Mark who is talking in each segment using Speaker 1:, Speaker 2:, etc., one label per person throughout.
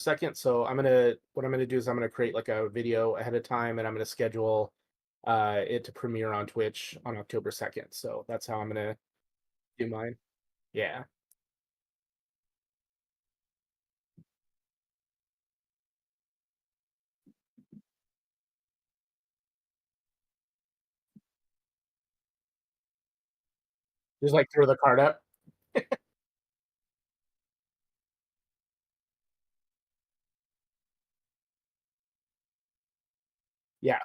Speaker 1: 2nd. So what I'm gonna do is I'm gonna create like a video ahead of time, and I'm gonna schedule it to premiere on Twitch on October 2nd. So that's how I'm gonna do mine. Yeah. Just like throw the card up. Yeah.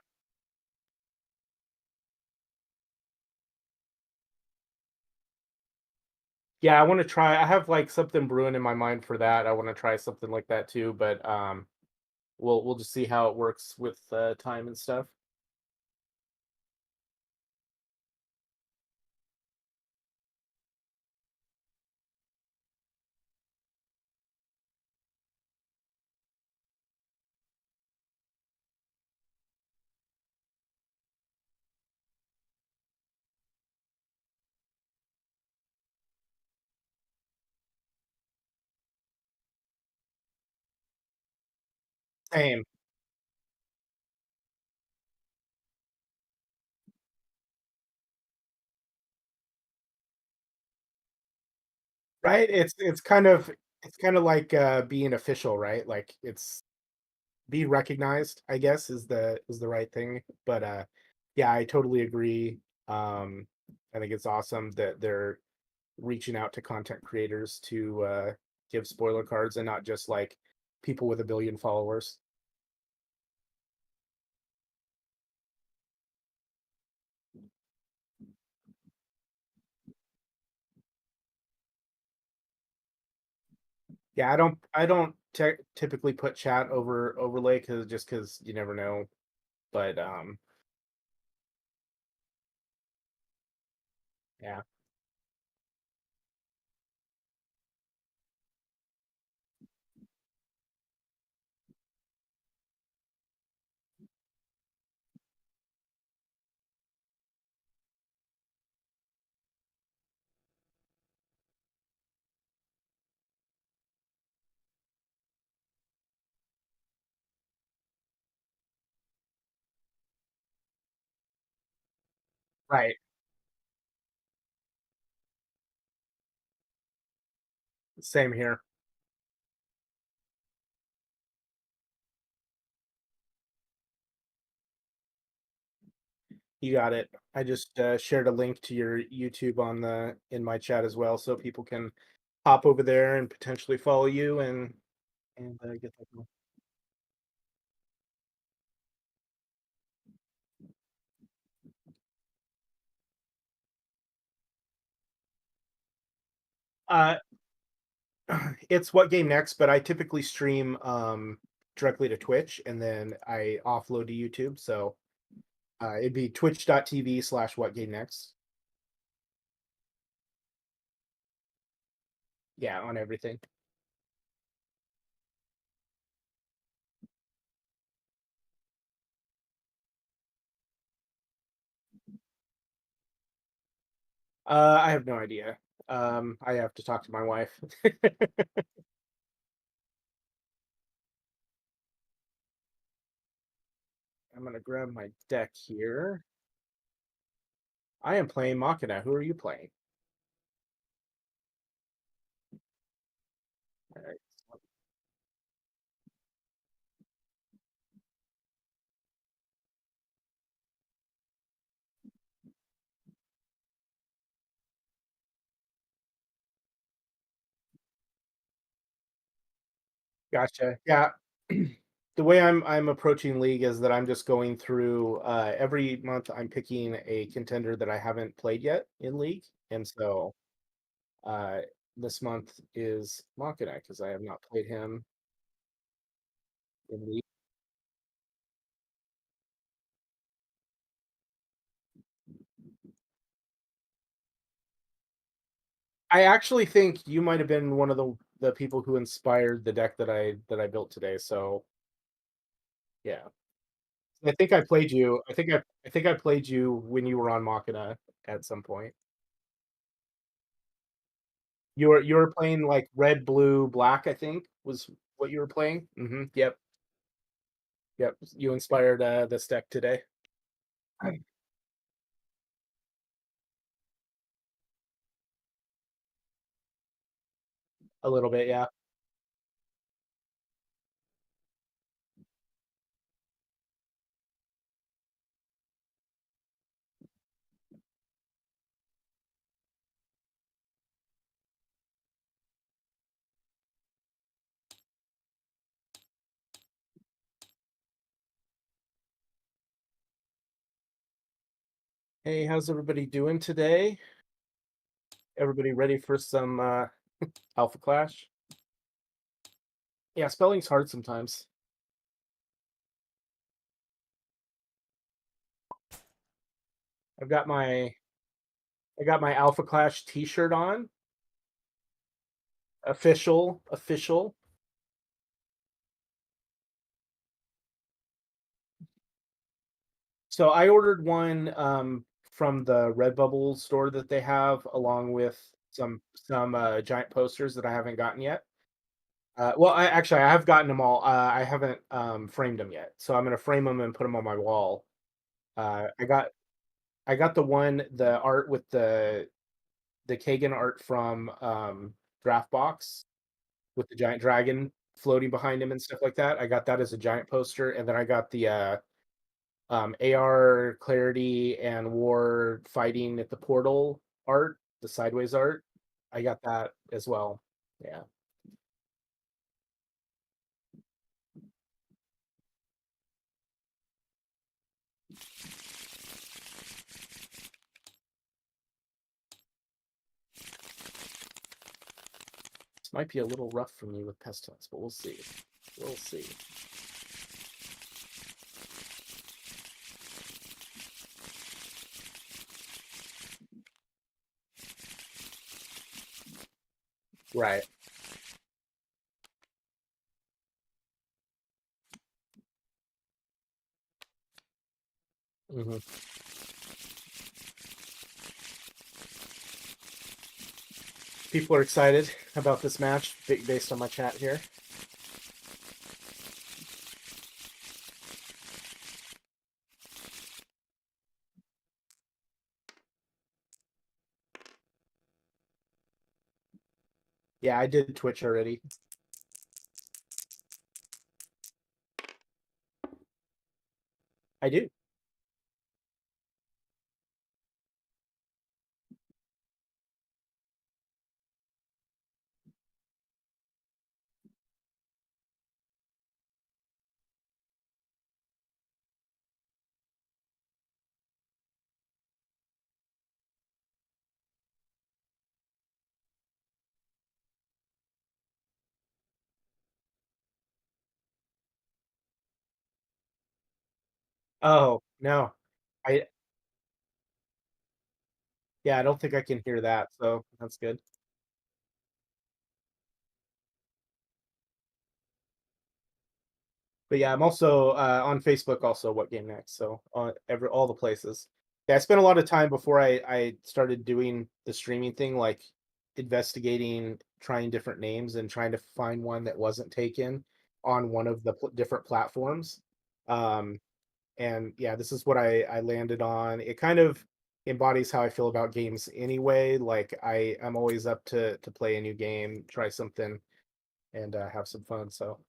Speaker 1: Yeah, I want to try. I have like something brewing in my mind for that. I want to try something like that too, but we'll just see how it works with time and stuff. Same. Right? It's kind of like being official, right? Like it's be recognized, I guess is the right thing. But yeah, I totally agree. I think it's awesome that they're reaching out to content creators to give spoiler cards and not just like people with a billion followers. Yeah, I don't typically put chat over overlay because you never know. But yeah, right. Same here. You got it. I just shared a link to your YouTube on the in my chat as well, so people can hop over there and potentially follow you and get that going. Uh, it's what game next, but I typically stream directly to Twitch and then I offload to YouTube. So it'd be twitch.tv/what game next. Yeah, on everything. I have no idea. I have to talk to my wife. I'm gonna grab my deck here. I am playing Machina. Who are you playing? All right. Gotcha. Yeah. The way I'm approaching League is that I'm just going through every month I'm picking a contender that I haven't played yet in League. And so uh this month is Machina because I have not played him in League. I actually think you might have been one of the people who inspired the deck that I built today. So yeah. I think I played you. I think I played you when you were on Machina at some point. You were playing like red, blue, black, I think was what you were playing. Yep, yep. You inspired this deck today. A little bit, yeah. Hey, how's everybody doing today? Everybody ready for some Alpha Clash? Yeah, spelling's hard sometimes. I've got my I got my Alpha Clash T-shirt on. Official. So I ordered one from the Redbubble store that they have, along with some giant posters that I haven't gotten yet. Well, I have gotten them all. I haven't framed them yet, so I'm gonna frame them and put them on my wall. Uh, I got I got the art with the Kagan art from Draftbox with the giant dragon floating behind him and stuff like that. I got that as a giant poster, and then I got the AR Clarity and War fighting at the portal art, the sideways art. I got that as well. Yeah. This might be a little rough for me with Pestilence, but we'll see. We'll see. Right. hmm People are excited about this match based on my chat here. Yeah, I did Twitch already. I do. Oh, no. I Yeah, I don't think I can hear that, so that's good. But yeah, I'm also on Facebook. Also, what game next? So all the places. Yeah, I spent a lot of time before I started doing the streaming thing, like investigating, trying different names, and trying to find one that wasn't taken on one of the different platforms. Um, and yeah, this is what I landed on. It kind of embodies how I feel about games anyway. Like I'm always up to play a new game, try something, and have some fun. So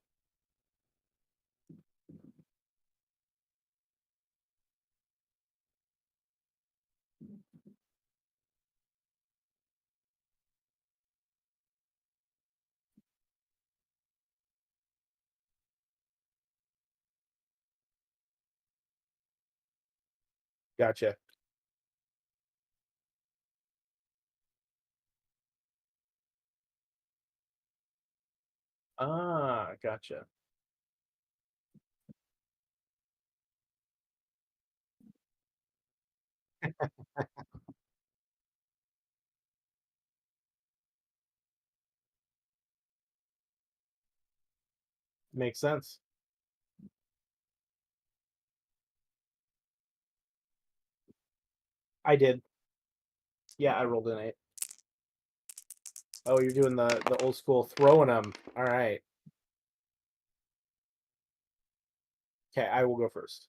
Speaker 1: gotcha. Ah, gotcha. Makes sense. I did. Yeah, I rolled an 8. Oh, you're doing the old school throwing them. All right. Okay, I will go first.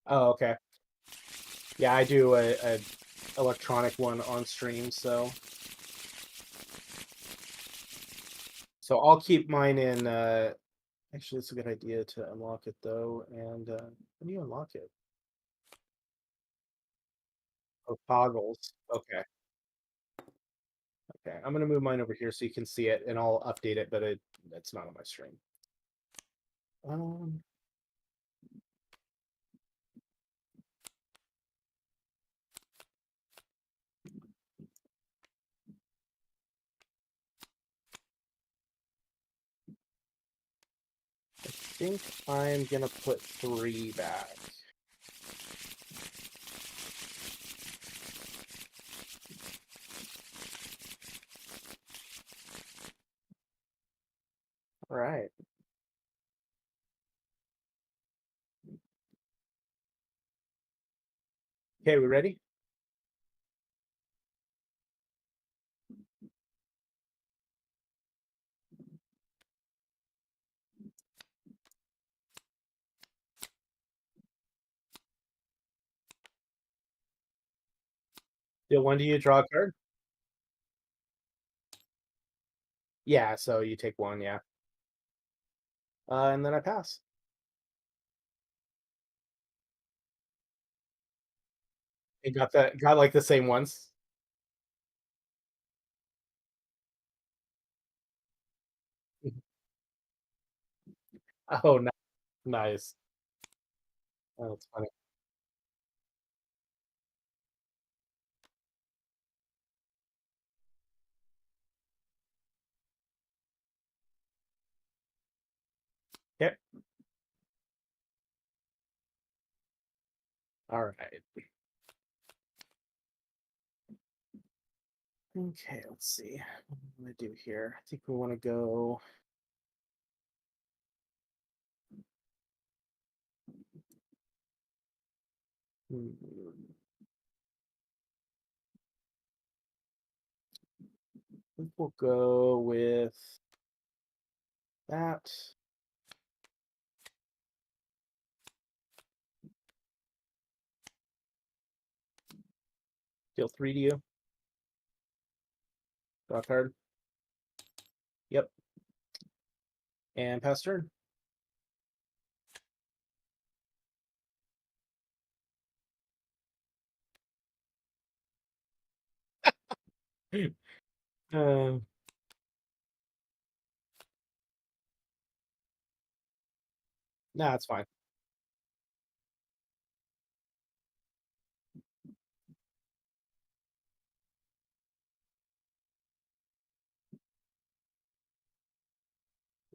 Speaker 1: Oh, okay. Yeah, I do a electronic one on stream, so I'll keep mine in. Actually, it's a good idea to unlock it though. And how do you unlock it? Oh, toggles. Okay, okay. I'm gonna move mine over here so you can see it, and I'll update it, but it's not on my stream. Um, I think I'm gonna put 3 back. All right. Okay, we ready? Yeah, when do you draw a card? Yeah, so you take 1, yeah. And then I pass. You got like the same ones. Mhm. Oh, nice. Oh, that's funny. Yep. All right. Okay, let's see. What do I do here? I think we want to go. Hmm, I think we'll go with that. Deal 3 to you. Draw a card. Yep. And pass turn. Uh, nah, it's fine.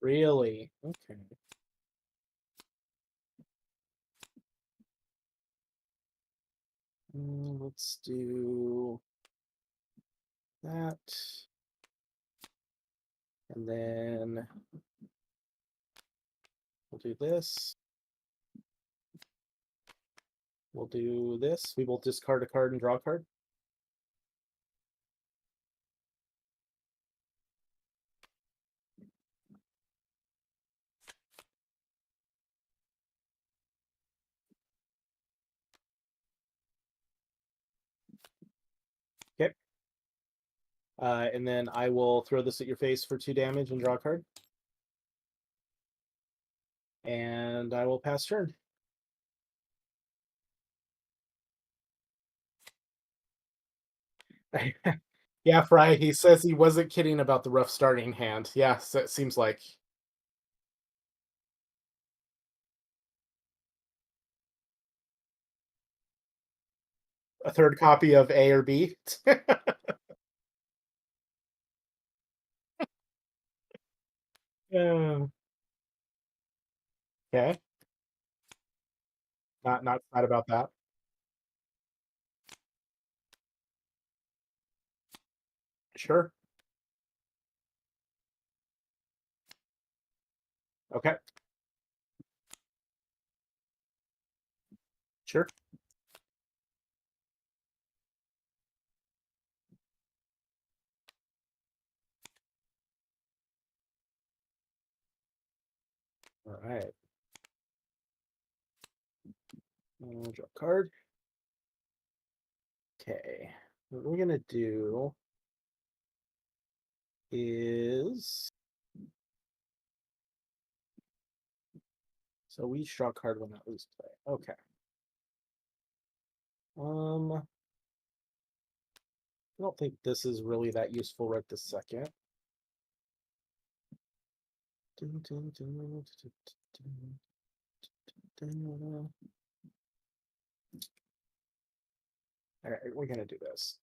Speaker 1: Really? Okay. Let's do that. And then we'll do this. We'll do this. We will discard a card and draw a card. Okay. And then I will throw this at your face for 2 damage and draw a card. And I will pass turn. Yeah, Fry, he says he wasn't kidding about the rough starting hand. Yeah, so it seems like a third copy of A or B. Yeah. Okay. Not sad about that. Sure. Okay. Sure. All right. Draw a card. Okay. What we're gonna do is so we each draw a card when that lose play. Okay. I don't think this is really that useful right this second. All right, we're gonna do this.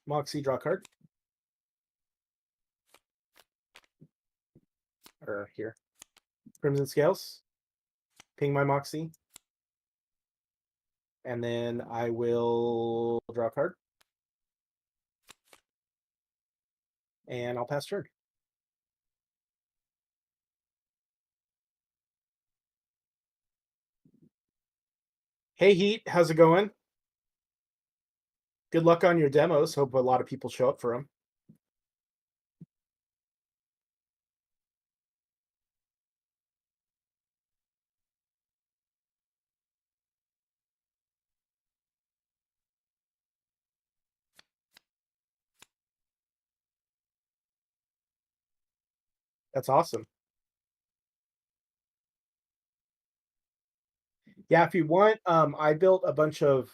Speaker 1: Moxie, draw a card. Or here. Crimson Scales. Ping my Moxie. And then I will draw a card. And I'll pass turn. Hey Heat, how's it going? Good luck on your demos. Hope a lot of people show up for them. That's awesome. Yeah, if you want, I built a bunch of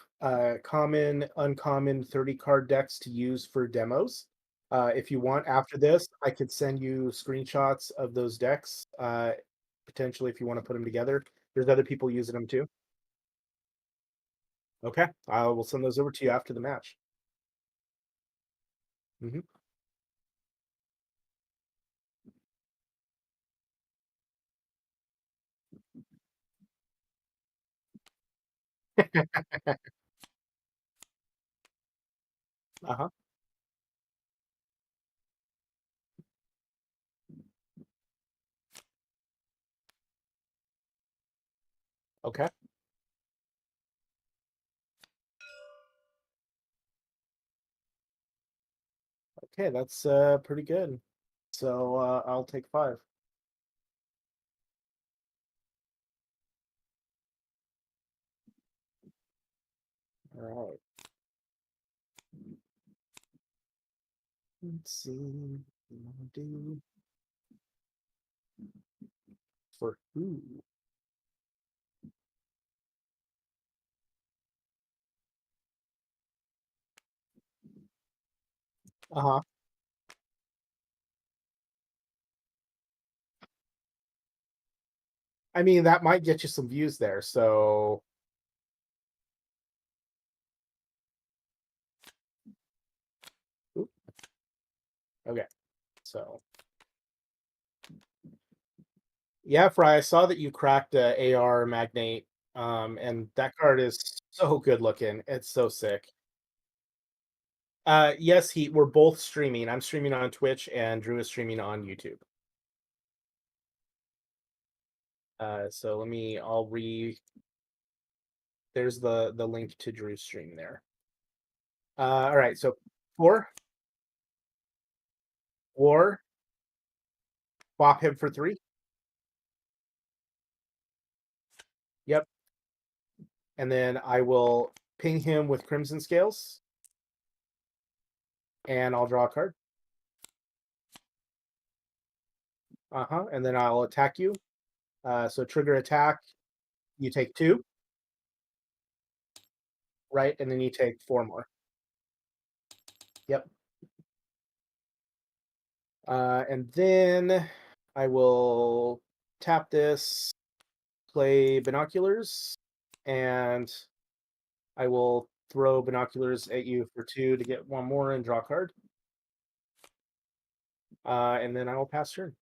Speaker 1: common, uncommon 30 card decks to use for demos. If you want, after this, I could send you screenshots of those decks. Potentially, if you want to put them together. There's other people using them too. Okay, I will send those over to you after the match. Hmm. Uh-huh. Okay. Okay, that's pretty good. So I'll take 5. All right. Let's see. What I wanna do for who? Uh-huh. I mean, that might get you some views there. So, oop, okay. So, yeah, Fry, I saw that you cracked AR Magnate, and that card is so good looking. It's so sick. Yes, we're both streaming. I'm streaming on Twitch, and Drew is streaming on YouTube. So let me. There's the link to Drew's stream there. All right. So 4 War. Swap him for 3. Yep. And then I will ping him with Crimson Scales, and I'll draw a card. And then I'll attack you. So trigger attack. You take 2, right? And then you take 4 more. Yep. And then I will tap this, play Binoculars, and I will throw Binoculars at you for 2 to get 1 more and draw a card. And then I will pass turn.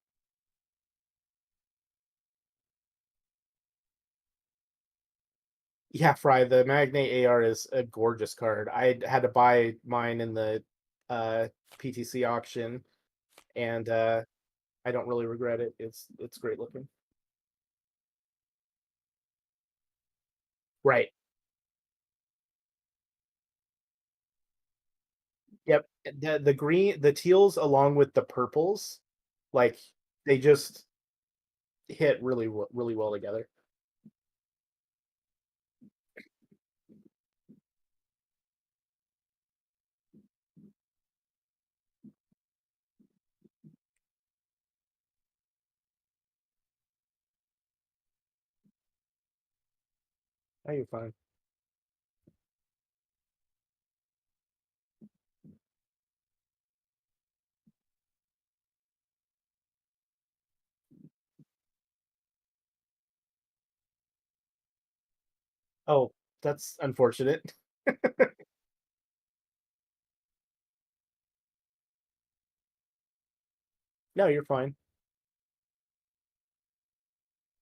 Speaker 1: Yeah, Fry, the Magnate AR is a gorgeous card. I had to buy mine in the PTC auction, and I don't really regret it. It's great looking. Right. Yep. The green, the teals along with the purples, like they just hit really well together. Oh, you're fine. Oh, that's unfortunate. No, you're fine.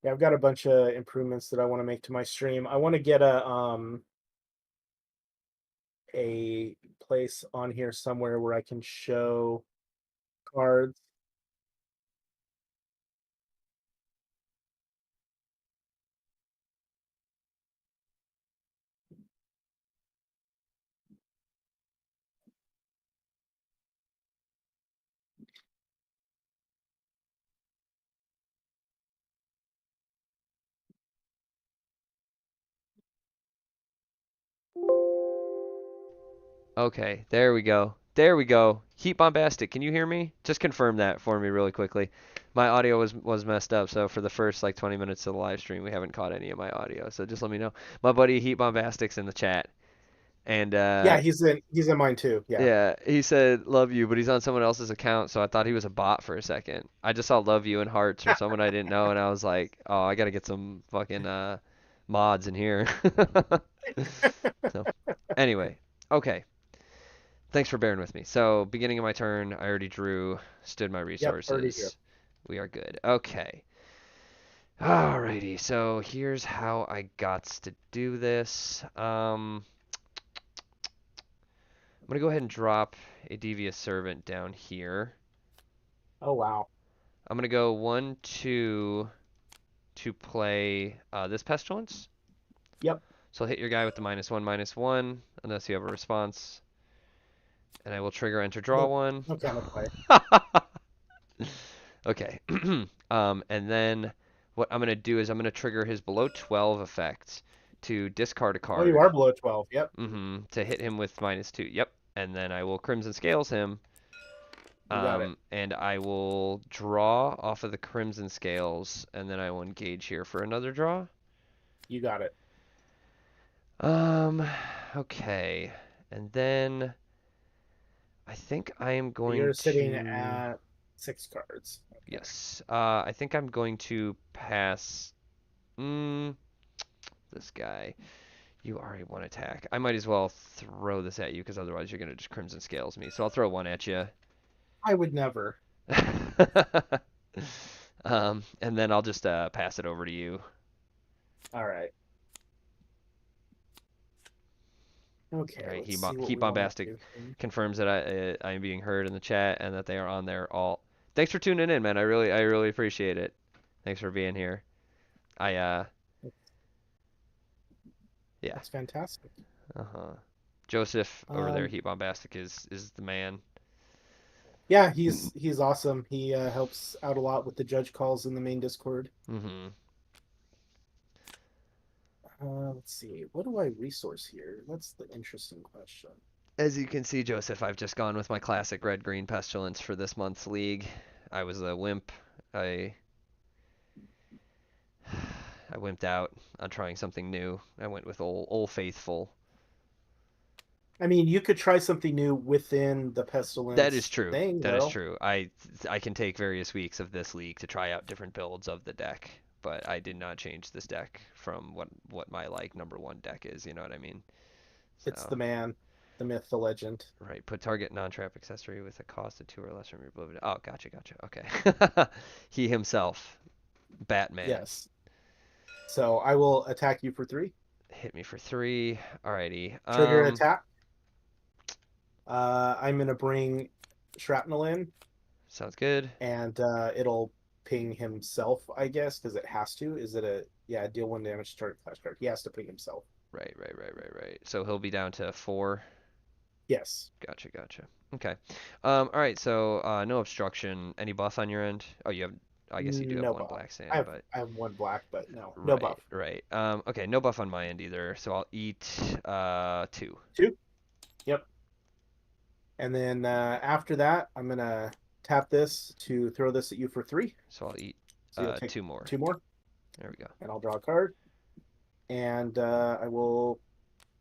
Speaker 1: Yeah, I've got a bunch of improvements that I want to make to my stream. I want to get a place on here somewhere where I can show cards.
Speaker 2: Okay, there we go. There we go. Heat bombastic. Can you hear me? Just confirm that for me really quickly. My audio was messed up, so for the first like 20 minutes of the live stream, we haven't caught any of my audio. So just let me know. My buddy Heat Bombastic's in the chat, and
Speaker 1: Yeah, he's in mine too. Yeah.
Speaker 2: yeah, he said love you, but he's on someone else's account, so I thought he was a bot for a second. I just saw love you and hearts from someone I didn't know, and I was like, oh, I gotta get some fucking mods in here. So anyway, okay. Thanks for bearing with me. So, beginning of my turn, I already drew, stood my
Speaker 1: Yep, already here.
Speaker 2: resources. We are good. Okay. Alrighty, so here's how I got to do this. I'm gonna go ahead and drop a devious servant down here.
Speaker 1: Oh wow.
Speaker 2: I'm gonna go 1, 2 to play this pestilence.
Speaker 1: Yep,
Speaker 2: So I'll hit your guy with the -1/-1, unless you have a response, and I will trigger enter draw
Speaker 1: no,
Speaker 2: one.
Speaker 1: no counterplay.
Speaker 2: Okay. And then what I'm going to do is I'm going to trigger his below 12 effect to discard a
Speaker 1: Oh, you
Speaker 2: card
Speaker 1: are below 12. Yep,
Speaker 2: to hit him with -2. Yep. And then I will Crimson Scales him.
Speaker 1: you got it.
Speaker 2: And I will draw off of the Crimson Scales, and then I will engage here for another draw.
Speaker 1: You got it.
Speaker 2: Um, okay. And then I think I am
Speaker 1: So
Speaker 2: going
Speaker 1: you're sitting
Speaker 2: to.
Speaker 1: at 6 cards. Okay.
Speaker 2: Yes. I think I'm going to pass. Mm, this guy. You already one attack. I might as well throw this at you because otherwise you're gonna just Crimson Scales me. So I'll throw one at you.
Speaker 1: I would never.
Speaker 2: And then I'll just pass it over to you.
Speaker 1: All right.
Speaker 2: All
Speaker 1: Okay,
Speaker 2: right.
Speaker 1: let's see what
Speaker 2: Heat
Speaker 1: we want
Speaker 2: Bombastic
Speaker 1: to do here.
Speaker 2: confirms that I am being heard in the chat and that they are on there all. Thanks for tuning in, man. I really appreciate it. Thanks for being here. I yeah.
Speaker 1: That's fantastic.
Speaker 2: Uh-huh. Joseph over there,
Speaker 1: Um,
Speaker 2: Heat Bombastic is the man.
Speaker 1: yeah, he's awesome. He helps out a lot with the judge calls in the main Discord.
Speaker 2: Mm-hmm.
Speaker 1: Let's see. What do I resource here? That's the interesting question.
Speaker 2: As you can see, Joseph, I've just gone with my classic red-green pestilence for this month's league. I was a wimp. I I wimped out on trying something new. I went with old faithful.
Speaker 1: I mean, you could try something new within the
Speaker 2: That is
Speaker 1: pestilence
Speaker 2: true.
Speaker 1: thing,
Speaker 2: That is
Speaker 1: though.
Speaker 2: true. I can take various weeks of this league to try out different builds of the deck, but I did not change this deck from what my like number one deck is. You know what I mean?
Speaker 1: It's
Speaker 2: So
Speaker 1: the man, the myth, the legend.
Speaker 2: right, put target non-trap accessory with a cost of 2 or less from your beloved. Oh, gotcha. Okay. He himself, Batman.
Speaker 1: Yes. So I will attack you for 3.
Speaker 2: Hit me for 3. Alrighty.
Speaker 1: Trigger attack. I'm gonna bring shrapnel in,
Speaker 2: Sounds good.
Speaker 1: and it'll ping himself, I guess, because it has to. Is it a, yeah? Deal 1 damage to target flashcard. He has to ping himself.
Speaker 2: Right. So he'll be down to 4.
Speaker 1: Yes.
Speaker 2: Gotcha. Okay. All right. So no obstruction. Any buff on your end? Oh, you have. I guess you do have
Speaker 1: No
Speaker 2: one
Speaker 1: buff.
Speaker 2: black sand, but
Speaker 1: I have one black, but no, no
Speaker 2: right,
Speaker 1: buff.
Speaker 2: right. Okay, no buff on my end either. So I'll eat 2.
Speaker 1: Two. Yep. And then after that, I'm gonna tap this to throw this at you for three.
Speaker 2: So I'll eat
Speaker 1: So you'll take
Speaker 2: 2 more.
Speaker 1: two more,
Speaker 2: There we go.
Speaker 1: and I'll draw a card. And I will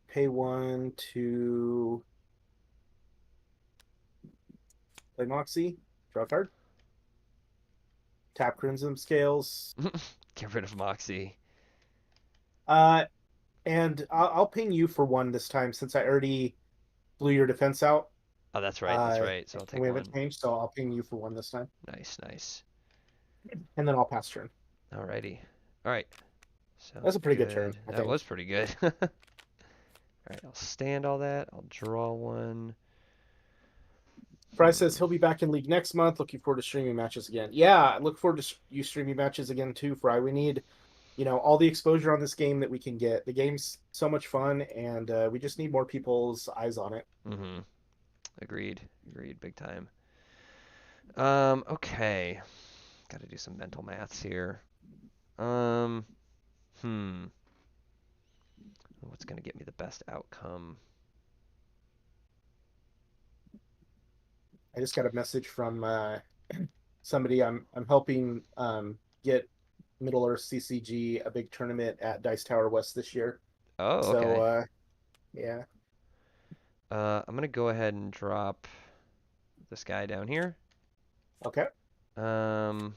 Speaker 1: pay one to play Moxie. Draw a card. Tap Crimson Scales.
Speaker 2: Get rid of Moxie.
Speaker 1: Uh, and I'll ping you for one this time since I already blew your defense out.
Speaker 2: Oh, that's right. That's
Speaker 1: Uh,
Speaker 2: right. So I'll
Speaker 1: and
Speaker 2: take
Speaker 1: we haven't
Speaker 2: 1.
Speaker 1: changed, so I'll ping you for one this time,
Speaker 2: Nice.
Speaker 1: and then I'll pass turn.
Speaker 2: Alrighty. All right.
Speaker 1: That's
Speaker 2: Sounds
Speaker 1: a pretty good turn,
Speaker 2: good.
Speaker 1: I
Speaker 2: That
Speaker 1: think.
Speaker 2: was pretty good. All right, I'll stand all that. I'll draw 1.
Speaker 1: Fry says he'll
Speaker 2: Hmm.
Speaker 1: be back in league next month. Looking forward to streaming matches again. Yeah, I look forward to you streaming matches again too, Fry. We need, all the exposure on this game that we can get. The game's so much fun, and we just need more people's eyes on it.
Speaker 2: Mm-hmm. Agreed. Big time. Okay. Got to do some mental maths here. Um, hmm. What's gonna get me the best outcome?
Speaker 1: I just got a message from somebody I'm helping get Middle Earth CCG a big tournament at Dice Tower West this year.
Speaker 2: Oh,
Speaker 1: So
Speaker 2: okay.
Speaker 1: yeah,
Speaker 2: I'm gonna go ahead and drop this guy down here.
Speaker 1: okay.
Speaker 2: Um,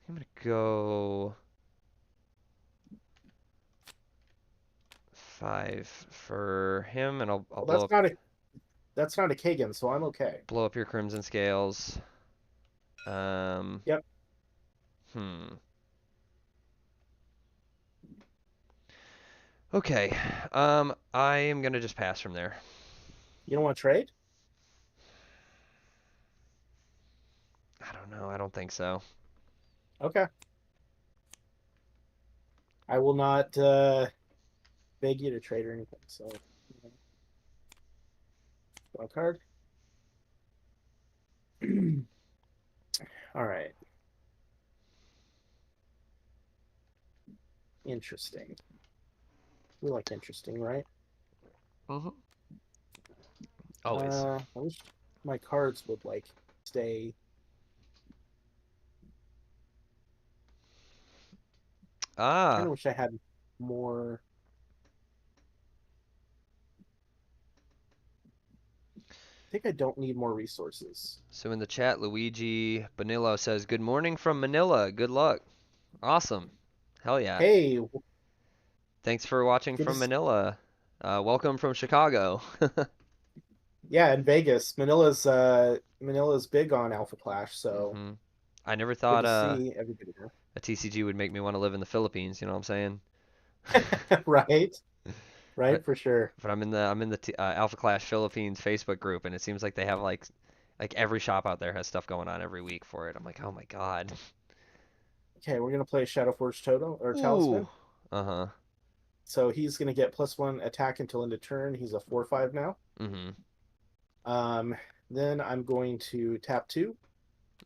Speaker 2: I'm gonna go 5 for him, and I'll
Speaker 1: Well,
Speaker 2: blow up
Speaker 1: that's not a Kagan, so I'm okay.
Speaker 2: your Crimson Scales. Um,
Speaker 1: Yep.
Speaker 2: hmm. Okay. I am gonna just pass from there.
Speaker 1: You don't want to trade?
Speaker 2: I don't know. I don't think so.
Speaker 1: Okay. I will not beg you to trade or anything. So, draw a card. All right. Interesting. We like interesting, right?
Speaker 2: Mm-hmm. Always.
Speaker 1: I wish my cards would like stay. Kind
Speaker 2: Ah,
Speaker 1: of wish I had more. I think I don't need more resources.
Speaker 2: so in the chat, Luigi Bonillo says, "Good morning from Manila. Good luck." Awesome. Hell yeah.
Speaker 1: Hey,
Speaker 2: Thanks for watching
Speaker 1: good to
Speaker 2: from Manila. Welcome from Chicago.
Speaker 1: yeah, in Vegas. Manila's big on Alpha Clash, so
Speaker 2: hmm I never
Speaker 1: good
Speaker 2: thought
Speaker 1: to see everybody
Speaker 2: a TCG would make me want to live in the Philippines. You know what I'm saying?
Speaker 1: there. Right,
Speaker 2: But
Speaker 1: right, for sure.
Speaker 2: but I'm in the Alpha Clash Philippines Facebook group, and it seems like they have like every shop out there has stuff going on every week for it. I'm like, oh my god.
Speaker 1: Okay, we're gonna play Shadowforge Toto or
Speaker 2: Ooh.
Speaker 1: Talisman.
Speaker 2: Uh-huh.
Speaker 1: So he's gonna get +1 attack until end of turn. He's a 4/5 now.
Speaker 2: Mm-hmm.
Speaker 1: Um, then I'm going to tap two.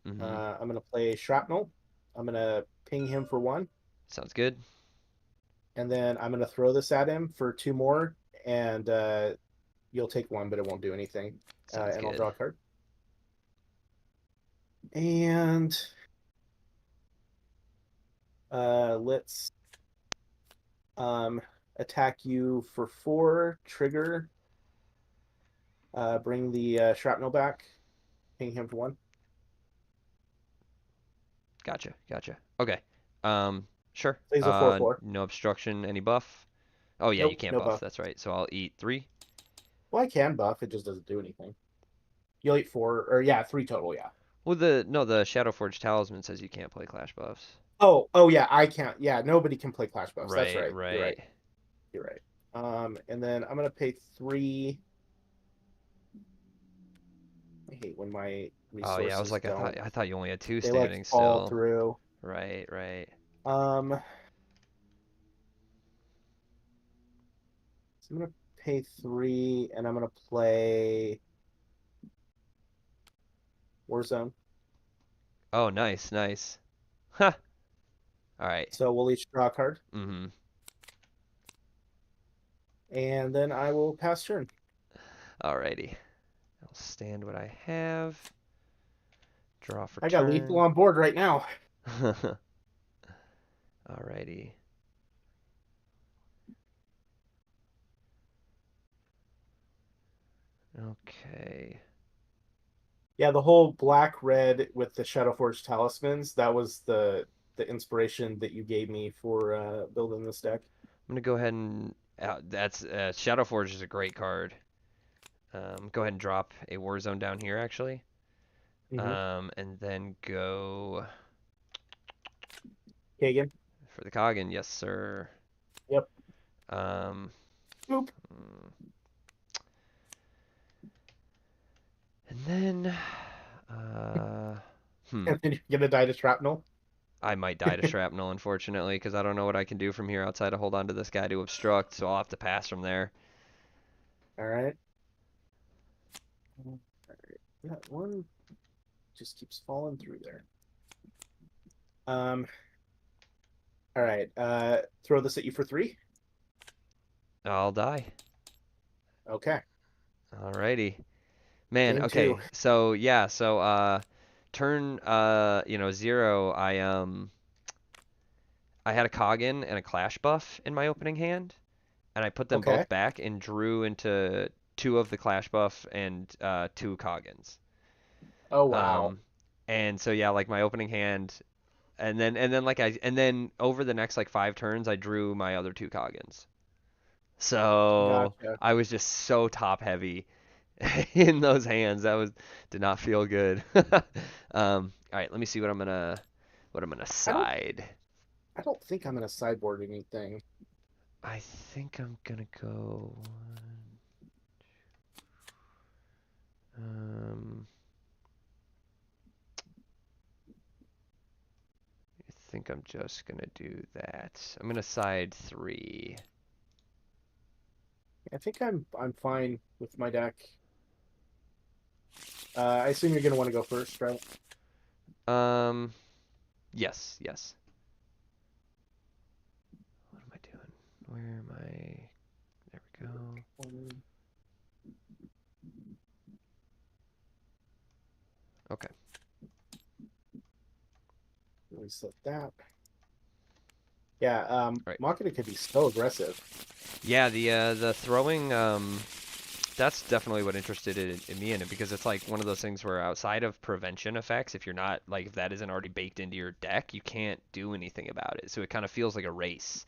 Speaker 2: Mm-hmm.
Speaker 1: I'm gonna play Shrapnel. I'm gonna ping him for one,
Speaker 2: Sounds good.
Speaker 1: and then I'm gonna throw this at him for two more, and you'll take one, but it won't do anything.
Speaker 2: Sounds
Speaker 1: And I'll
Speaker 2: good.
Speaker 1: draw a card. And let's um, attack you for four. Trigger. Bring the shrapnel back. Ping him for one.
Speaker 2: Gotcha. Okay. Sure.
Speaker 1: So he's a 4/4.
Speaker 2: No obstruction, any buff? Oh yeah, you
Speaker 1: Nope,
Speaker 2: can't
Speaker 1: no
Speaker 2: buff.
Speaker 1: buff.
Speaker 2: That's right. So I'll eat 3.
Speaker 1: Well, I can buff. It just doesn't do anything. You'll eat four, or yeah, three total. Yeah.
Speaker 2: Well, the Shadowforge Talisman says you can't play Clash buffs.
Speaker 1: Oh yeah, I can't. Yeah, nobody can play Clash buffs. That's
Speaker 2: Right,
Speaker 1: right. You're right.
Speaker 2: right.
Speaker 1: You're right. And then I'm gonna pay three. I hate when my
Speaker 2: Oh yeah, I was
Speaker 1: resources
Speaker 2: like,
Speaker 1: don't.
Speaker 2: I thought you only had 2
Speaker 1: They like
Speaker 2: standing
Speaker 1: fall
Speaker 2: still.
Speaker 1: through.
Speaker 2: Right.
Speaker 1: Um, So I'm gonna pay 3, and I'm gonna play Warzone.
Speaker 2: Oh, nice, nice. Huh. All right.
Speaker 1: So we'll each draw a card,
Speaker 2: Mm-hmm.
Speaker 1: and then I will pass turn.
Speaker 2: Alrighty. I'll stand what I have. Draw for
Speaker 1: I got lethal
Speaker 2: turn.
Speaker 1: on board right now.
Speaker 2: Alrighty. Okay.
Speaker 1: Yeah, the whole black red with the Shadowforged talismans, that was the inspiration that you gave me for building this deck.
Speaker 2: I'm gonna go ahead and that's Shadowforge is a great card. Go ahead and drop a Warzone down here actually.
Speaker 1: Mm-hmm.
Speaker 2: And then go
Speaker 1: Kagan.
Speaker 2: for the Coggin. Yes, sir.
Speaker 1: Yep.
Speaker 2: Um,
Speaker 1: Boop.
Speaker 2: mm, and then uh, hmm.
Speaker 1: And then you're gonna die to shrapnel.
Speaker 2: I might die to shrapnel, unfortunately, because I don't know what I can do from here outside of hold on to this guy to obstruct, so I'll have to pass from there.
Speaker 1: All right. All right. That one just keeps falling through there. Um. All right. Throw this at you for 3.
Speaker 2: I'll die.
Speaker 1: Okay.
Speaker 2: Alrighty. Man,
Speaker 1: Game 2.
Speaker 2: okay. So yeah, so turn 0, I had a Coggin and a Clash buff in my opening hand, and I put them
Speaker 1: Okay.
Speaker 2: both back and drew into 2 of the Clash buff and 2 Coggins.
Speaker 1: Oh wow.
Speaker 2: Um and so yeah, like my opening hand and then over the next like 5 turns I drew my other 2 Coggins. So
Speaker 1: Gotcha.
Speaker 2: I was just so top heavy in those hands. That was did not feel good. All right, let me see what I'm gonna
Speaker 1: I don't.
Speaker 2: side.
Speaker 1: I don't think I'm gonna sideboard anything.
Speaker 2: I think I'm gonna go. Um, I think I'm just gonna do that. I'm gonna side 3.
Speaker 1: I think I'm fine with my deck. I assume you're gonna want to go first, right?
Speaker 2: Um, yes, yes. What am I doing? Where am I? There we go. Okay.
Speaker 1: Reset that. Yeah,
Speaker 2: All right.
Speaker 1: Makina could be so aggressive.
Speaker 2: Yeah, the throwing that's definitely what interested in me in it because it's like one of those things where outside of prevention effects, if you're not like if that isn't already baked into your deck, you can't do anything about it. So it kind of feels like a race,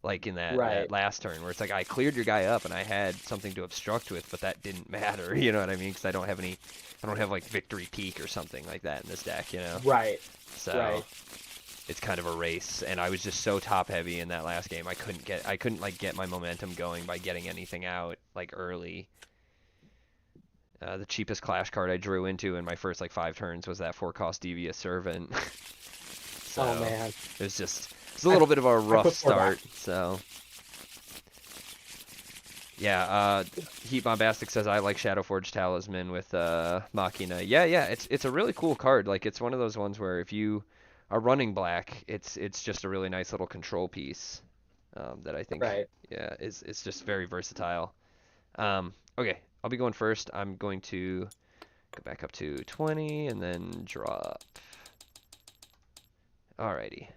Speaker 2: like in that
Speaker 1: Right,
Speaker 2: last turn where it's like I cleared your guy up and I had something to obstruct with, but that didn't matter. You know what I mean? Because I don't have like victory peak or something like that in this deck. You know,
Speaker 1: right,
Speaker 2: so
Speaker 1: right.
Speaker 2: it's kind of a race. And I was just so top heavy in that last game. I couldn't like get my momentum going by getting anything out like early. The cheapest Clash card I drew into in my first like 5 turns was that 4-cost Devious Servant.
Speaker 1: Oh
Speaker 2: So
Speaker 1: man,
Speaker 2: it's a
Speaker 1: I
Speaker 2: little bit of a
Speaker 1: I
Speaker 2: rough
Speaker 1: put 4 back.
Speaker 2: start. So yeah, Heat Bombastic says I like Shadowforge Talisman with Machina. Yeah, yeah, it's a really cool card. Like it's one of those ones where if you are running black, it's just a really nice little control piece that I think
Speaker 1: Right.
Speaker 2: yeah is just very versatile. Okay, I'll be going first. I'm going to go back up to 20 and then drop. Alrighty.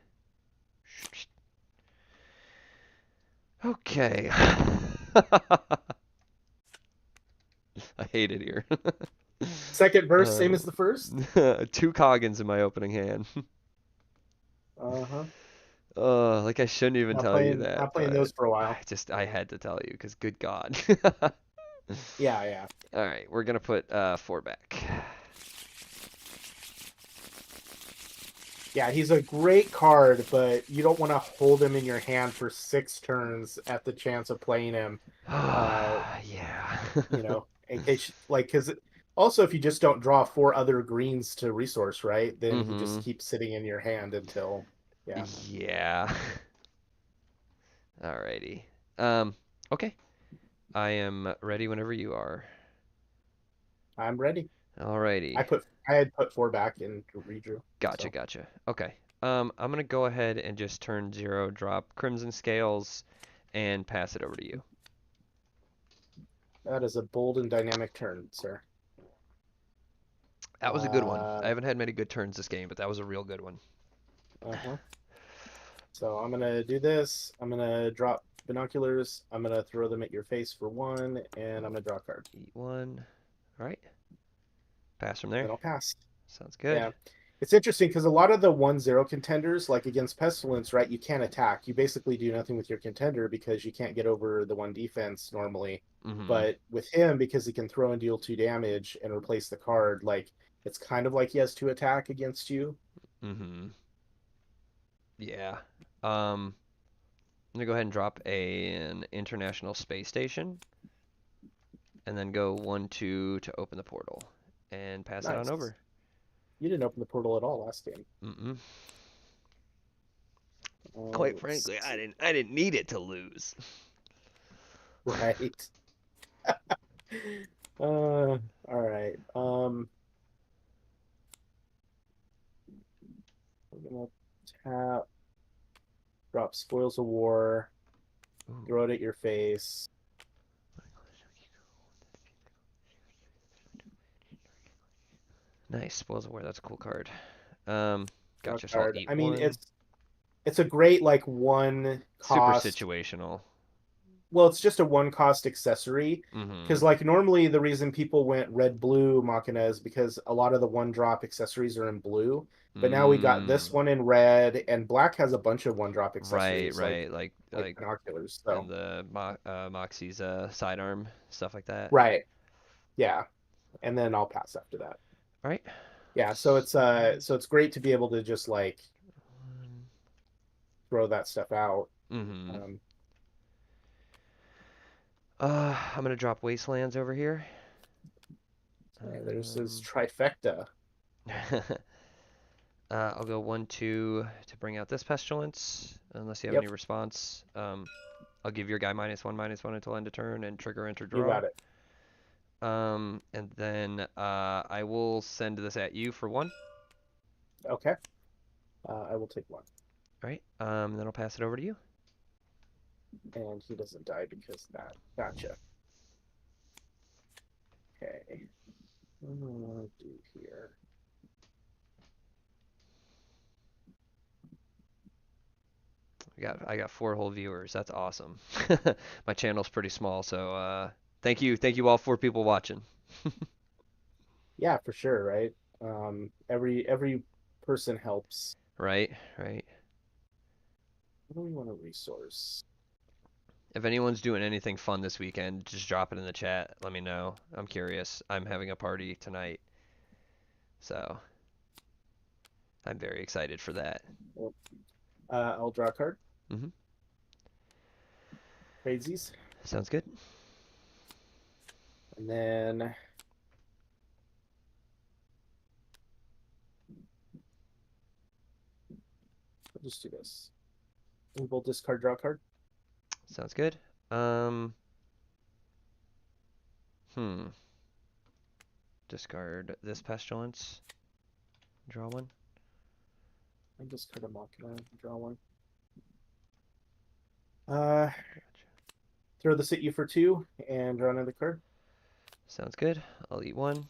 Speaker 2: Okay. I hate it here.
Speaker 1: Second verse,
Speaker 2: uh,
Speaker 1: same as the first.
Speaker 2: 2 Coggins in my opening hand.
Speaker 1: Uh-huh.
Speaker 2: Like I shouldn't even tell you that,
Speaker 1: Not playing
Speaker 2: but
Speaker 1: those for a while.
Speaker 2: I had to tell you because good God.
Speaker 1: Yeah, yeah.
Speaker 2: All right, we're gonna put 4 back.
Speaker 1: Yeah, he's a great card, but you don't want to hold him in your hand for 6 turns at the chance of playing him. Uh,
Speaker 2: Yeah.
Speaker 1: in case like because also if you just don't draw 4 other greens to resource, right, then he just
Speaker 2: Mm-hmm.
Speaker 1: keeps sitting in your hand until
Speaker 2: Yeah. Alrighty. Okay. I am ready whenever you are.
Speaker 1: I'm ready.
Speaker 2: Alrighty.
Speaker 1: I had put 4 back and redrew.
Speaker 2: Gotcha,
Speaker 1: So
Speaker 2: gotcha. Okay. I'm gonna go ahead and just turn 0, drop Crimson Scales, and pass it over to you.
Speaker 1: that is a bold and dynamic turn, sir.
Speaker 2: That was a good one. I
Speaker 1: Uh,
Speaker 2: haven't had many good turns this game, but that was a real good one.
Speaker 1: uh-huh. So I'm gonna do this. I'm gonna drop binoculars. I'm gonna throw them at your face for 1, and I'm gonna draw a card.
Speaker 2: Eat one. Alright. Pass from there.
Speaker 1: Then I'll pass.
Speaker 2: Sounds good.
Speaker 1: Yeah. It's interesting because a lot of the 1-0 contenders, like against Pestilence, right, you can't attack. You basically do nothing with your contender because you can't get over the 1 defense normally.
Speaker 2: Mm-hmm.
Speaker 1: But with him, because he can throw and deal 2 damage and replace the card, like it's kind of like he has 2 attack against you.
Speaker 2: Mm-hmm. Yeah. I'm gonna go ahead and drop an International Space Station, and then go 1-2 to open the portal, and pass it on
Speaker 1: Nice.
Speaker 2: over.
Speaker 1: You didn't open the portal at all last game.
Speaker 2: Mm-mm. Quite
Speaker 1: Let's
Speaker 2: frankly, I
Speaker 1: see.
Speaker 2: didn't I didn't need it to lose.
Speaker 1: Right. All right. I'm gonna tap, drop Spoils of War,
Speaker 2: Ooh.
Speaker 1: throw it at your face.
Speaker 2: Nice. Spoils of War. That's a cool card. Um,
Speaker 1: Draw a
Speaker 2: gotcha. So I'll
Speaker 1: card.
Speaker 2: eat
Speaker 1: I mean,
Speaker 2: one.
Speaker 1: it's a great like 1
Speaker 2: Super
Speaker 1: cost.
Speaker 2: situational.
Speaker 1: Well, it's just a 1 cost accessory
Speaker 2: Mm-hmm.
Speaker 1: because like normally the reason people went red blue Machina is because a lot of the 1-drop accessories are in blue. But now we got this
Speaker 2: Mm.
Speaker 1: one in red, and black has a bunch of 1-drop
Speaker 2: Right,
Speaker 1: accessories
Speaker 2: right.
Speaker 1: like
Speaker 2: Like
Speaker 1: binoculars.
Speaker 2: and
Speaker 1: So
Speaker 2: the Moxie's sidearm stuff like that.
Speaker 1: right, yeah, and then I'll pass after that.
Speaker 2: All right.
Speaker 1: Yeah, so it's great to be able to just like throw that stuff out.
Speaker 2: Mm-hmm.
Speaker 1: Um,
Speaker 2: I'm gonna drop Wastelands over here.
Speaker 1: okay, there's his
Speaker 2: Um,
Speaker 1: trifecta.
Speaker 2: I'll go 1-2 to bring out this Pestilence, unless you have any
Speaker 1: Yep,
Speaker 2: response. I'll give your guy -1/-1 until end of turn and trigger enter
Speaker 1: you
Speaker 2: draw.
Speaker 1: got it.
Speaker 2: And then I will send this at you for 1.
Speaker 1: Okay, I will take 1,
Speaker 2: All right. Then I'll pass it over to you.
Speaker 1: and he doesn't die because of that. Gotcha. Okay, what do I want to do here?
Speaker 2: I got 4 whole viewers. That's awesome. My channel's pretty small, so thank you all 4 people watching.
Speaker 1: Yeah, for sure, right? Every person helps.
Speaker 2: Right, right.
Speaker 1: What do we want to resource?
Speaker 2: If anyone's doing anything fun this weekend, just drop it in the chat. Let me know. I'm curious. I'm having a party tonight, so I'm very excited for that.
Speaker 1: Well, I'll draw a card.
Speaker 2: Hmm.
Speaker 1: Crazies,
Speaker 2: Sounds good.
Speaker 1: and then we'll just do this. We'll discard, draw a card.
Speaker 2: Sounds good. Um, hmm. Discard this Pestilence. Draw one.
Speaker 1: I discard a Machina, draw 1. Uh,
Speaker 2: Gotcha.
Speaker 1: throw this at you for 2 and draw another card.
Speaker 2: Sounds good. I'll eat one.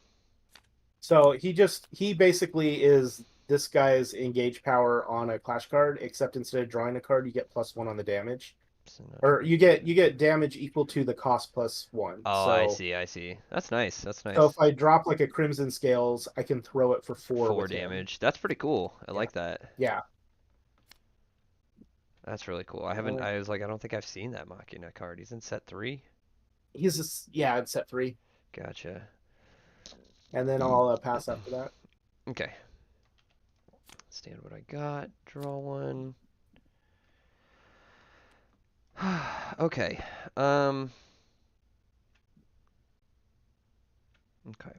Speaker 1: So he basically is this guy's engage power on a clash card, except instead of drawing a card, you get +1 on the damage,
Speaker 2: So no
Speaker 1: or
Speaker 2: trigger.
Speaker 1: you get damage equal to the cost +1.
Speaker 2: Oh, I
Speaker 1: So
Speaker 2: see. I see. That's nice. That's
Speaker 1: so
Speaker 2: nice.
Speaker 1: if I drop like a Crimson Scales, I can throw it for 4
Speaker 2: 4
Speaker 1: with him.
Speaker 2: damage. That's pretty cool. I
Speaker 1: Yeah,
Speaker 2: like that.
Speaker 1: yeah.
Speaker 2: That's really cool. I haven't.
Speaker 1: Uh,
Speaker 2: I was like, I don't think I've seen that Machina card. He's in set 3.
Speaker 1: he's just yeah, it's set 3,
Speaker 2: Gotcha.
Speaker 1: and then I'll pass after that.
Speaker 2: Okay. Stand what I got. Draw one. Okay. Um. Okay.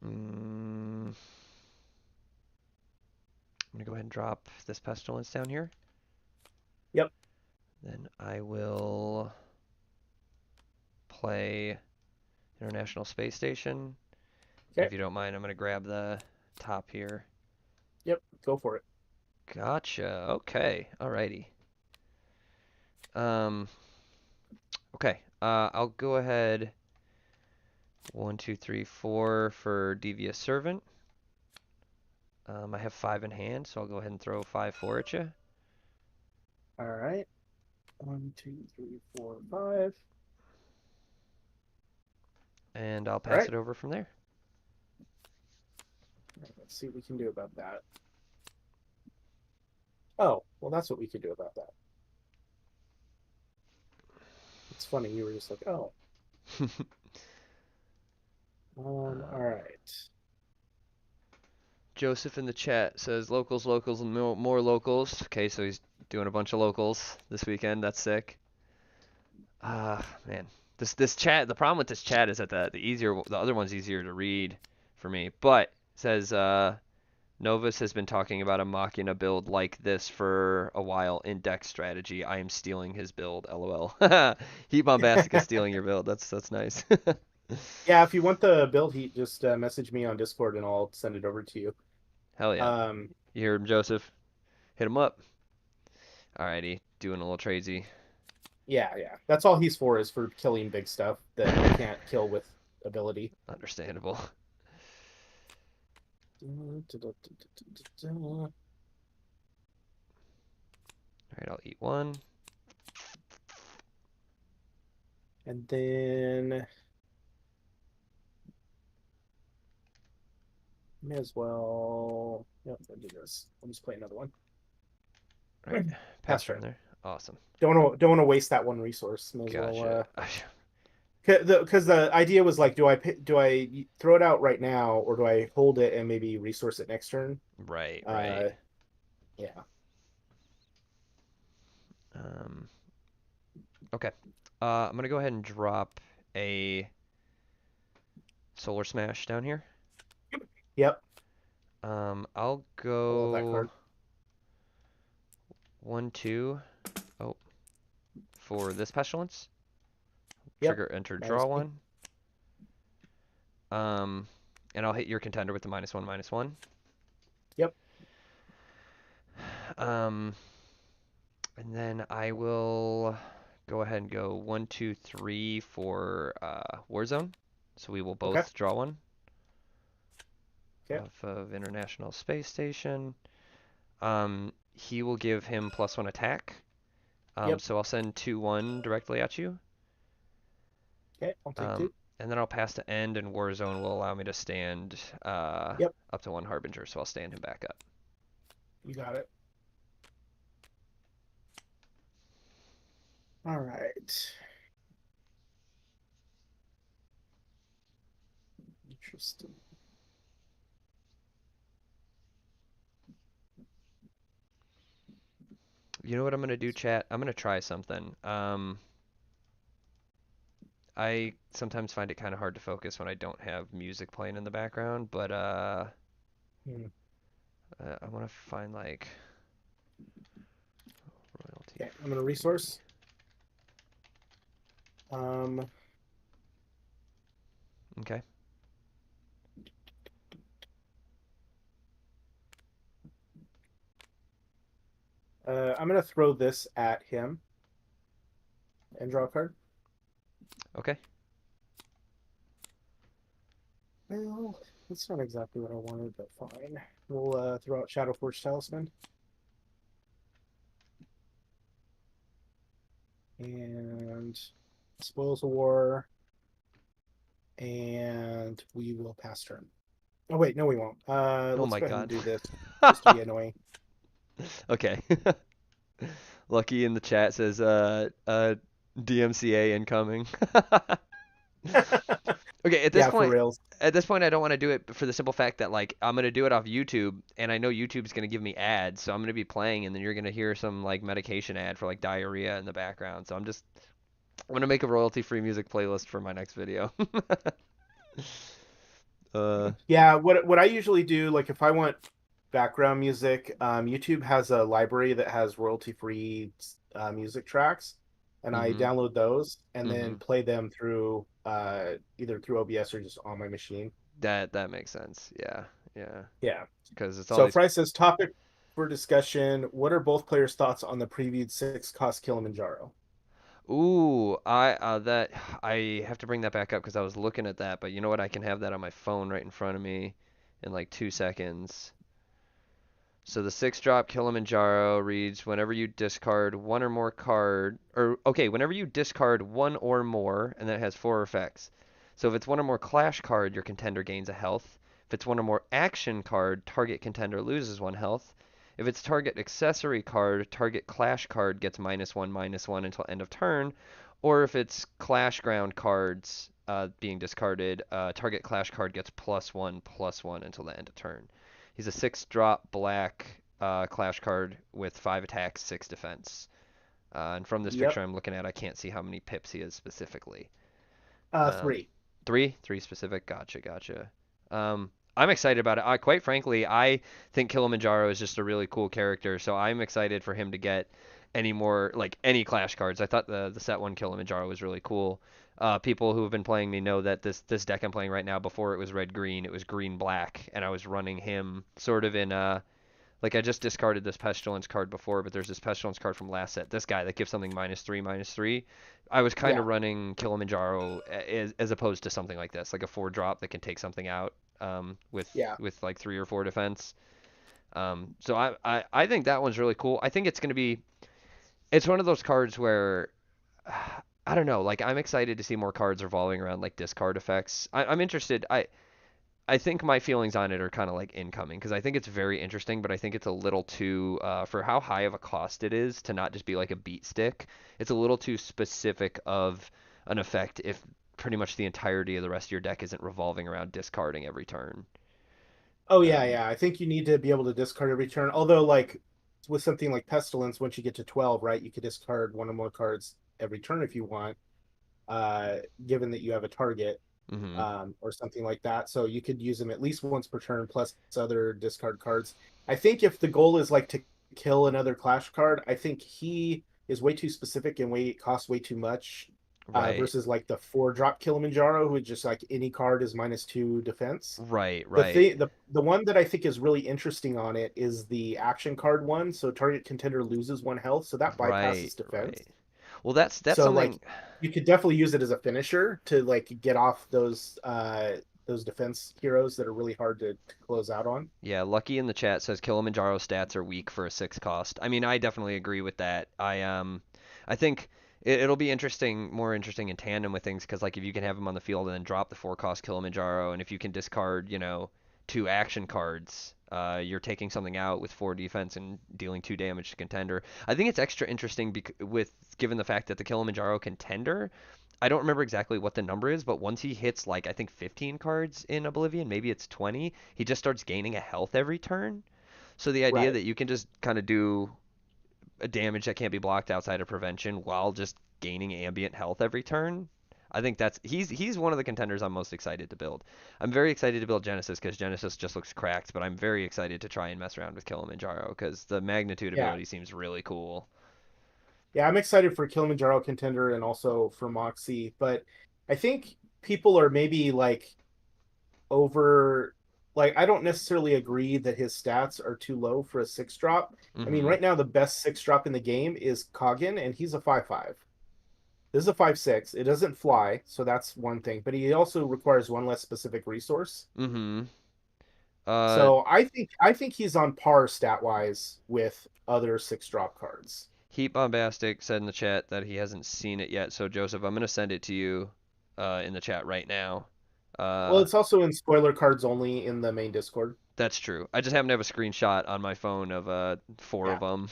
Speaker 2: I'm gonna go ahead and drop this Pestilence down here.
Speaker 1: Yep.
Speaker 2: Then I will play International Space Station. And
Speaker 1: Okay.
Speaker 2: if you don't mind, I'm going to grab the top here.
Speaker 1: Yep. Go for it.
Speaker 2: Gotcha. Okay. Alrighty. Um, okay. I'll go ahead. 1, 2, 3, 4 for Devious Servant. I have 5 in hand, so I'll go ahead and throw 5, 4 at you.
Speaker 1: All right. 1, 2, 3, 4, 5.
Speaker 2: And I'll
Speaker 1: All
Speaker 2: pass
Speaker 1: right.
Speaker 2: it over from there.
Speaker 1: Let's see what we can do about that. Oh, well, that's what we could do about that. It's funny. You were just like, oh. All right.
Speaker 2: Joseph in the chat says locals, locals, and more locals. Okay, so he's doing a bunch of locals this weekend. That's sick. Man, this chat. The problem with this chat is that the other one's easier to read for me. But it says Novus has been talking about a Machina build like this for a while in deck strategy. I am stealing his build. LOL. Heat Bombastic is stealing your build. That's nice.
Speaker 1: Yeah, if you want the build heat, just message me on Discord and I'll send it over to you.
Speaker 2: Hell yeah.
Speaker 1: Um,
Speaker 2: You hear him, Joseph? Hit him up. Alrighty, doing a little tradesy.
Speaker 1: yeah. That's all he's for, is for killing big stuff that you can't kill with ability.
Speaker 2: Understandable. Alright, I'll eat one.
Speaker 1: And then may as well. Yep, I'll do this. I'll just play another one.
Speaker 2: Alright,
Speaker 1: Pass
Speaker 2: pass turn
Speaker 1: turn.
Speaker 2: there. Awesome.
Speaker 1: Don't want to waste that one resource. May as
Speaker 2: Gotcha.
Speaker 1: well. Because the idea was like, do I throw it out right now, or do I hold it and maybe resource it next turn?
Speaker 2: Right.
Speaker 1: Yeah.
Speaker 2: Okay. I'm gonna go ahead and drop a Solar Smash down here.
Speaker 1: Yep.
Speaker 2: I'll
Speaker 1: I love that
Speaker 2: go
Speaker 1: card.
Speaker 2: 1, 2. Oh, for this Pestilence.
Speaker 1: Yep.
Speaker 2: Trigger, enter,
Speaker 1: Minus
Speaker 2: draw
Speaker 1: me.
Speaker 2: 1. And I'll hit your contender with the -1/-1.
Speaker 1: Yep.
Speaker 2: And then I will go ahead and go 1, 2, 3 for Warzone. So we will
Speaker 1: Okay.
Speaker 2: both draw one
Speaker 1: Okay.
Speaker 2: off of International Space Station. He will give him +1 attack.
Speaker 1: Yep.
Speaker 2: So I'll send 2/1 directly at you.
Speaker 1: Okay. I'll take 2.
Speaker 2: And then I'll pass to end, and Warzone will allow me to stand
Speaker 1: Yep.
Speaker 2: up to 1 Harbinger, so I'll stand him back up.
Speaker 1: You got it. All right. Interesting.
Speaker 2: You know what I'm gonna do, chat? I'm gonna try something. I sometimes find it kind of hard to focus when I don't have music playing in the background, but I want to find like royalty
Speaker 1: Okay. I'm gonna
Speaker 2: free.
Speaker 1: resource. Um.
Speaker 2: Okay.
Speaker 1: I'm gonna throw this at him and draw a card.
Speaker 2: Okay.
Speaker 1: Well, that's not exactly what I wanted, but fine. We'll throw out Shadowforge Talisman. And Spoils of War. And we will pass turn. Oh, wait, no, we won't.
Speaker 2: Oh
Speaker 1: Let's
Speaker 2: my
Speaker 1: go ahead and
Speaker 2: God.
Speaker 1: do this just to be annoying.
Speaker 2: Okay. Lucky in the chat says DMCA incoming. Okay,
Speaker 1: Yeah, for reals.
Speaker 2: at this point I don't want to do it for the simple fact that like I'm gonna do it off YouTube and I know YouTube's gonna give me ads, so I'm gonna be playing and then you're gonna hear some like medication ad for like diarrhea in the background. So I'm gonna make a royalty-free music playlist for my next video. uh
Speaker 1: Yeah, what I usually do, like if I want background music. YouTube has a library that has royalty-free music tracks, and I
Speaker 2: Mm-hmm.
Speaker 1: download those and then
Speaker 2: Mm-hmm.
Speaker 1: play them through either through OBS or just on my machine.
Speaker 2: That makes sense. Yeah. Yeah.
Speaker 1: Yeah.
Speaker 2: Because it's all
Speaker 1: So
Speaker 2: these.
Speaker 1: Fry says topic for discussion. What are both players' thoughts on the previewed six cost Kilimanjaro?
Speaker 2: Ooh, that I have to bring that back up because I was looking at that, but you know what? I can have that on my phone right in front of me in like 2 seconds. So the six drop Kilimanjaro reads whenever you discard one or more card, or okay, whenever you discard one or more, and that has four effects. So if it's one or more clash card, your contender gains a health. If it's one or more action card, target contender loses one health. If it's target accessory card, target clash card gets -1/-1 until end of turn. Or if it's clash ground cards being discarded, target clash card gets +1/+1 until the end of turn. He's a six drop black clash card with 5 attacks, 6 defense. And from this
Speaker 1: Yep.
Speaker 2: picture I'm looking at, I can't see how many pips he is specifically.
Speaker 1: 3.
Speaker 2: Three specific. Gotcha, gotcha. I'm excited about it. Quite frankly, I think Kilimanjaro is just a really cool character, so I'm excited for him to get any more like any clash cards. I thought the set one Kilimanjaro was really cool. People who have been playing me know that this deck I'm playing right now, before it was red green, it was green black, and I was running him sort of in like I just discarded this Pestilence card before, but there's this Pestilence card from last set. This guy that gives something -3/-3. I was kind
Speaker 1: Yeah.
Speaker 2: of running Kilimanjaro as opposed to something like this, like a 4 drop that can take something out with
Speaker 1: Yeah.
Speaker 2: like 3 or 4 defense. So I think that one's really cool. I think it's one of those cards where I don't know, like I'm excited to see more cards revolving around like discard effects. I'm interested. I think my feelings on it are kind of like incoming because I think it's very interesting, but I think it's a little too for how high of a cost it is to not just be like a beat stick. It's a little too specific of an effect if pretty much the entirety of the rest of your deck isn't revolving around discarding every turn.
Speaker 1: Oh yeah,
Speaker 2: Um,
Speaker 1: yeah. I think you need to be able to discard every turn. Although, like with something like Pestilence, once you get to 12, right, you could discard one or more cards every turn if you want, uh, given that you have a target,
Speaker 2: hmm
Speaker 1: or something like that. So you could use them at least once per turn, plus other discard cards. I think if the goal is like to kill another Clash card, I think he is way too specific and way costs way too much.
Speaker 2: Right,
Speaker 1: Versus like the 4 drop Kilimanjaro, who just like any card is -2 defense.
Speaker 2: right,
Speaker 1: The
Speaker 2: right,
Speaker 1: thing, the one that I think is really interesting on it is the action card one. So target contender loses 1 health, so that
Speaker 2: right,
Speaker 1: bypasses defense.
Speaker 2: right. Well, that's
Speaker 1: So like
Speaker 2: something.
Speaker 1: you could definitely use it as a finisher to like get off those defense heroes that are really hard to close out on.
Speaker 2: Yeah, Lucky in the chat says Kilimanjaro stats are weak for a six cost. I mean, I definitely agree with that. I think it'll be interesting, more interesting in tandem with things because like if you can have him on the field and then drop the 4 cost Kilimanjaro, and if you can discard, 2 action cards, you're taking something out with 4 defense and dealing 2 damage to contender. I think it's extra interesting with given the fact that the Kilimanjaro contender I don't remember exactly what the number is, but once he hits like I think 15 cards in Oblivion, maybe it's 20, he just starts gaining a health every turn. So the idea
Speaker 1: Right.
Speaker 2: that you can just kind of do a damage that can't be blocked outside of prevention while just gaining ambient health every turn, I think that's he's one of the contenders I'm most excited to build. I'm very excited to build Genesis because Genesis just looks cracked, but I'm very excited to try and mess around with Kilimanjaro because the magnitude
Speaker 1: Yeah.
Speaker 2: ability seems really cool.
Speaker 1: Yeah, I'm excited for Kilimanjaro contender and also for Moxie, but I think people are maybe like over like I don't necessarily agree that his stats are too low for a 6 drop. I mean,
Speaker 2: Mm-hmm.
Speaker 1: right now the best 6 drop in the game is Koggin, and he's a 5/5. This is a 5/6. It doesn't fly, so that's one thing. But he also requires one less specific resource.
Speaker 2: Mm-hmm. Uh,
Speaker 1: So I think he's on par stat wise with other 6 drop cards.
Speaker 2: Heat Bombastic said in the chat that he hasn't seen it yet. So Joseph, I'm gonna send it to you in the chat right now.
Speaker 1: Well,
Speaker 2: Uh,
Speaker 1: it's also in spoiler cards only in the main Discord.
Speaker 2: that's true. I just happen to have a screenshot on my phone of four of
Speaker 1: Yeah,
Speaker 2: them.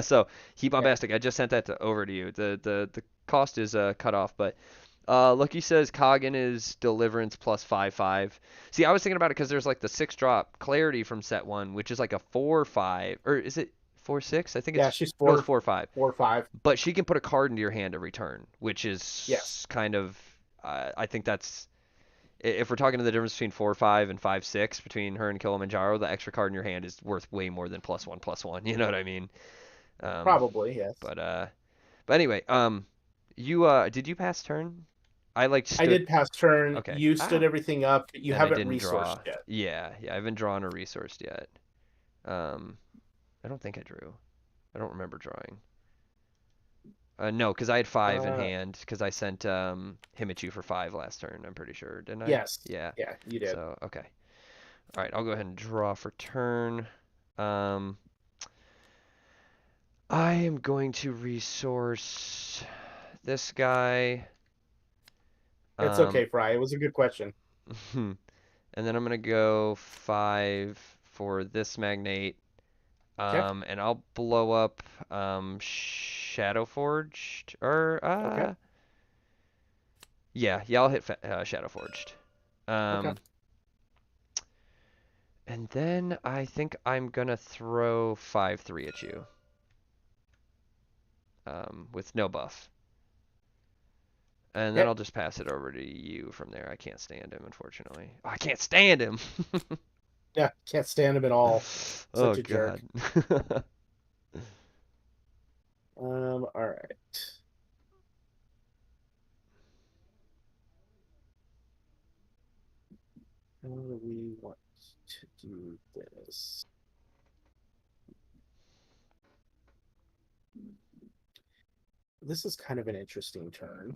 Speaker 2: So Heat
Speaker 1: yeah,
Speaker 2: Bombastic, I just sent that over to you. The cost is cut off, but Lucky says Coggin is Deliverance plus 5/5. See, I was thinking about it because there's like the 6 drop Clarity from set one, which is like a 4/5, or is it 4/6? I think
Speaker 1: yeah.
Speaker 2: it's
Speaker 1: She's
Speaker 2: no, it's
Speaker 1: four,
Speaker 2: 4/5.
Speaker 1: 4/5.
Speaker 2: But she can put a card into your hand every turn, which
Speaker 1: Yes.
Speaker 2: is kind of I think that's if we're talking the difference between 4-5 and 5-6 between her and Kilimanjaro, the extra card in your hand is worth way more than +1/+1. You know what I mean? Um,
Speaker 1: Probably, yes.
Speaker 2: but anyway, you did you pass turn? I like
Speaker 1: I
Speaker 2: stood.
Speaker 1: did pass turn.
Speaker 2: Okay.
Speaker 1: You stood
Speaker 2: Ah,
Speaker 1: everything up. You
Speaker 2: and I
Speaker 1: haven't
Speaker 2: didn't
Speaker 1: resourced
Speaker 2: draw.
Speaker 1: yet.
Speaker 2: Yeah, yeah, I haven't drawn or resourced yet. Um, I don't think I drew. I don't remember drawing. No, because I had 5 in
Speaker 1: Uh,
Speaker 2: hand because I sent him at you for 5 last turn. I'm pretty sure, didn't I?
Speaker 1: yes.
Speaker 2: Yeah.
Speaker 1: Yeah, you did.
Speaker 2: So okay. All right, I'll go ahead and draw for turn. Um, I am going to resource this guy.
Speaker 1: It's
Speaker 2: Um,
Speaker 1: okay, Fry. It was a good question.
Speaker 2: and then I'm gonna go 5 for this magnate.
Speaker 1: Okay.
Speaker 2: And I'll blow up Shadow Forged or
Speaker 1: Okay.
Speaker 2: yeah, I'll hit Shadow Forged.
Speaker 1: Okay.
Speaker 2: Um, and then I think I'm gonna throw 5/3 at you. With no buff. And then
Speaker 1: Okay.
Speaker 2: I'll just pass it over to you from there. I can't stand him, unfortunately. Oh, I can't stand him.
Speaker 1: Yeah, can't stand him at all.
Speaker 2: Oh
Speaker 1: Such a jerk.
Speaker 2: God.
Speaker 1: All right. How do we want to do this? This is kind of an interesting turn.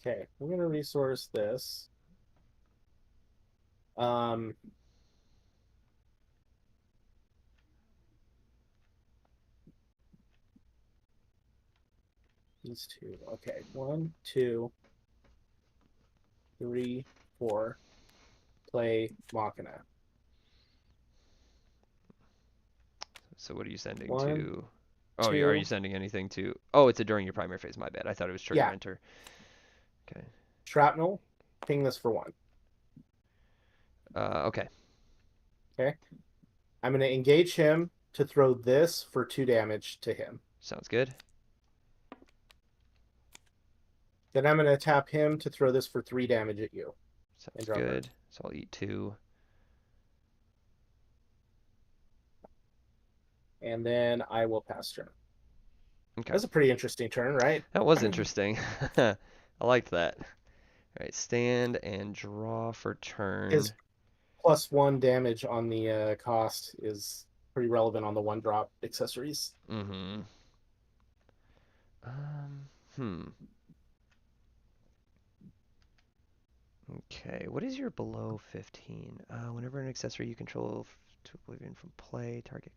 Speaker 1: Okay, we're going to resource this. Um, these two. Okay, 1, 2, 3, 4. Play Machina.
Speaker 2: So what are you sending
Speaker 1: 1,
Speaker 2: to? Oh, are you
Speaker 1: 2.
Speaker 2: sending anything to? Oh, it's a during your primary phase. My bad. I thought it was trigger
Speaker 1: Yeah,
Speaker 2: enter. Okay.
Speaker 1: Shrapnel. Ping this for 1.
Speaker 2: Okay.
Speaker 1: Okay. I'm going to engage him to throw this for 2 damage to him.
Speaker 2: Sounds good.
Speaker 1: Then I'm going to tap him to throw this for 3 damage at you and
Speaker 2: Sounds
Speaker 1: draw a card.
Speaker 2: good. So I'll eat 2.
Speaker 1: And then I will pass turn.
Speaker 2: Okay.
Speaker 1: That's a pretty interesting turn, right?
Speaker 2: That was interesting. I liked that. All right, stand and draw for
Speaker 1: His
Speaker 2: turn.
Speaker 1: +1 damage on the cost is pretty relevant on the 1-drop accessories.
Speaker 2: Mm-hmm. Um, hmm. Okay, what is your below 15? Whenever an accessory you control to oblivion from play, target.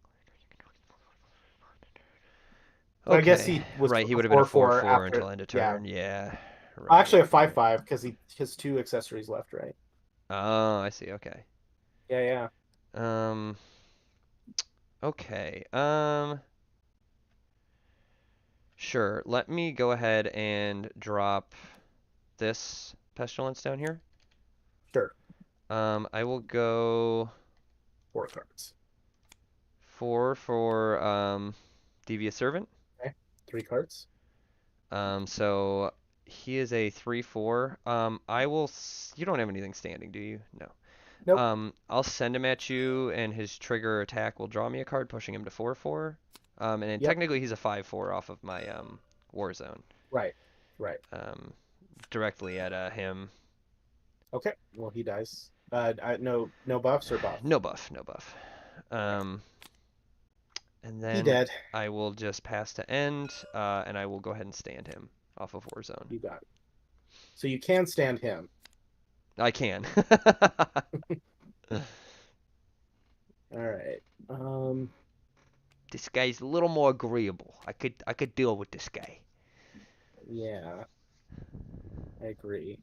Speaker 1: So I guess
Speaker 2: Okay,
Speaker 1: he was
Speaker 2: right, he
Speaker 1: a
Speaker 2: would have been a
Speaker 1: 4/4
Speaker 2: 4/4
Speaker 1: after.
Speaker 2: until end of
Speaker 1: Yeah,
Speaker 2: turn. Yeah, right,
Speaker 1: actually a five
Speaker 2: right.
Speaker 1: five because he has 2 accessories left, right?
Speaker 2: Oh, I see. Okay.
Speaker 1: Yeah, yeah.
Speaker 2: Um, okay. Sure. Let me go ahead and drop this pestilence down here.
Speaker 1: Sure.
Speaker 2: I will go
Speaker 1: 4 cards.
Speaker 2: 4 for devious servant.
Speaker 1: Okay. 3 cards.
Speaker 2: So he is a 3/4. I will. You don't have anything standing, do you? No.
Speaker 1: Nope.
Speaker 2: I'll send him at you, and his trigger attack will draw me a card, pushing him to 4/4. And then
Speaker 1: Yep.
Speaker 2: technically he's a 5/4 off of my war zone.
Speaker 1: Right. Right.
Speaker 2: Um, directly at him.
Speaker 1: Okay. Well, he dies. No buffs or buff.
Speaker 2: No buff, no buff.
Speaker 1: Okay.
Speaker 2: Um, and
Speaker 1: He
Speaker 2: then
Speaker 1: dead.
Speaker 2: I will just pass to end, and I will go ahead and stand him off of Warzone.
Speaker 1: You got it. So you can stand him.
Speaker 2: I can.
Speaker 1: All right.
Speaker 2: This guy's a little more agreeable. I could deal with this guy.
Speaker 1: Yeah, I agree.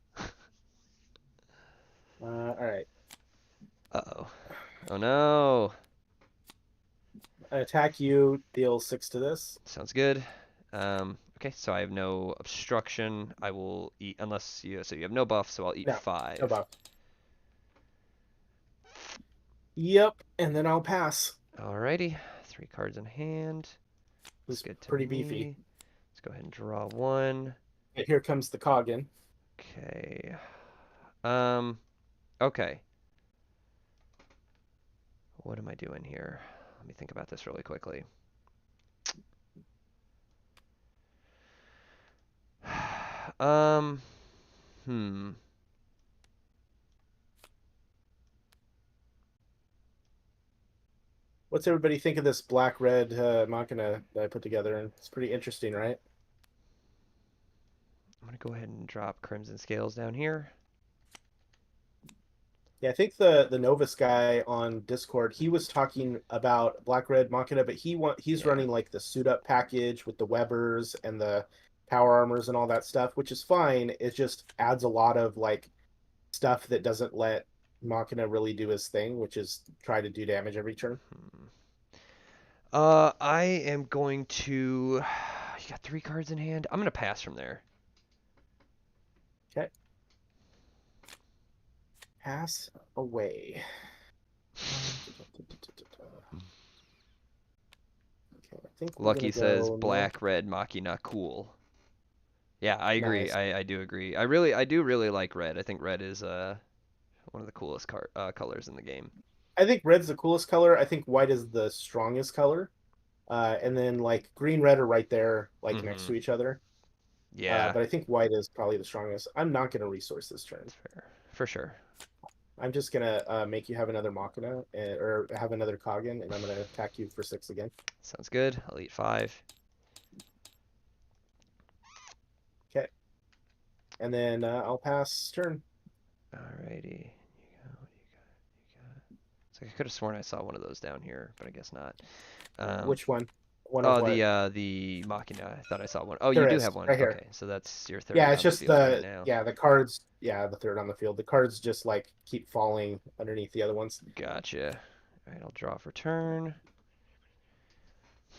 Speaker 1: All right.
Speaker 2: Uh-oh. Oh no.
Speaker 1: I attack you, deal 6 to this.
Speaker 2: Sounds good. Okay, so I have no obstruction. I will eat unless you so you have no buff, so I'll eat
Speaker 1: No, no
Speaker 2: 5.
Speaker 1: buff. Yep, and then I'll pass.
Speaker 2: Alrighty. 3 cards in hand. Looks
Speaker 1: Who's
Speaker 2: good to
Speaker 1: pretty beefy.
Speaker 2: me. Let's go ahead and draw 1.
Speaker 1: And here comes the Coggin.
Speaker 2: Okay. Um. Okay. What am I doing here? Let me think about this really quickly. Um. Hmm.
Speaker 1: What's everybody think of this black red machina that I put together? And it's pretty interesting, right?
Speaker 2: I'm gonna go ahead and drop Crimson Scales down here.
Speaker 1: Yeah, I think the Novus guy on Discord, he was talking about Black Red Machina, but he's
Speaker 2: Yeah.
Speaker 1: running like the suit up package with the Webbers and the power armors and all that stuff, which is fine. It just adds a lot of like stuff that doesn't let Machina really do his thing, which is try to do damage every turn.
Speaker 2: Hmm. I am going to. You got 3 cards in hand. I'm gonna pass from there.
Speaker 1: Okay. Pass away. Okay, I think we're gonna
Speaker 2: Lucky says
Speaker 1: go north.
Speaker 2: black, red, Machina, cool. Yeah, I agree.
Speaker 1: Nice.
Speaker 2: I do agree. I do really like red. I think red is one of the coolest colors in the game.
Speaker 1: I think red's the coolest color. I think white is the strongest color. And then like green, red are right there, like next
Speaker 2: Mm-hmm.
Speaker 1: to each other.
Speaker 2: Yeah,
Speaker 1: But I think white is probably the strongest. I'm not going to resource this turn.
Speaker 2: that's fair. For sure.
Speaker 1: I'm just going to make you have another Machina or have another Koggin, and I'm going to attack you for 6 again.
Speaker 2: Sounds good. I'll eat 5.
Speaker 1: Okay. And then I'll pass turn.
Speaker 2: Alrighty. So I could have sworn I saw one of those down here, but I guess not.
Speaker 1: Which one? One of
Speaker 2: Oh,
Speaker 1: what?
Speaker 2: the Machina. I thought I saw one. Oh, you
Speaker 1: There
Speaker 2: do
Speaker 1: is
Speaker 2: have one.
Speaker 1: right here.
Speaker 2: Okay, so that's your
Speaker 1: Yeah,
Speaker 2: third
Speaker 1: it's
Speaker 2: on the
Speaker 1: just
Speaker 2: field right now.
Speaker 1: the cards. Yeah, the third on the field. The cards just like keep falling underneath the other ones.
Speaker 2: Gotcha. All right, I'll draw for turn.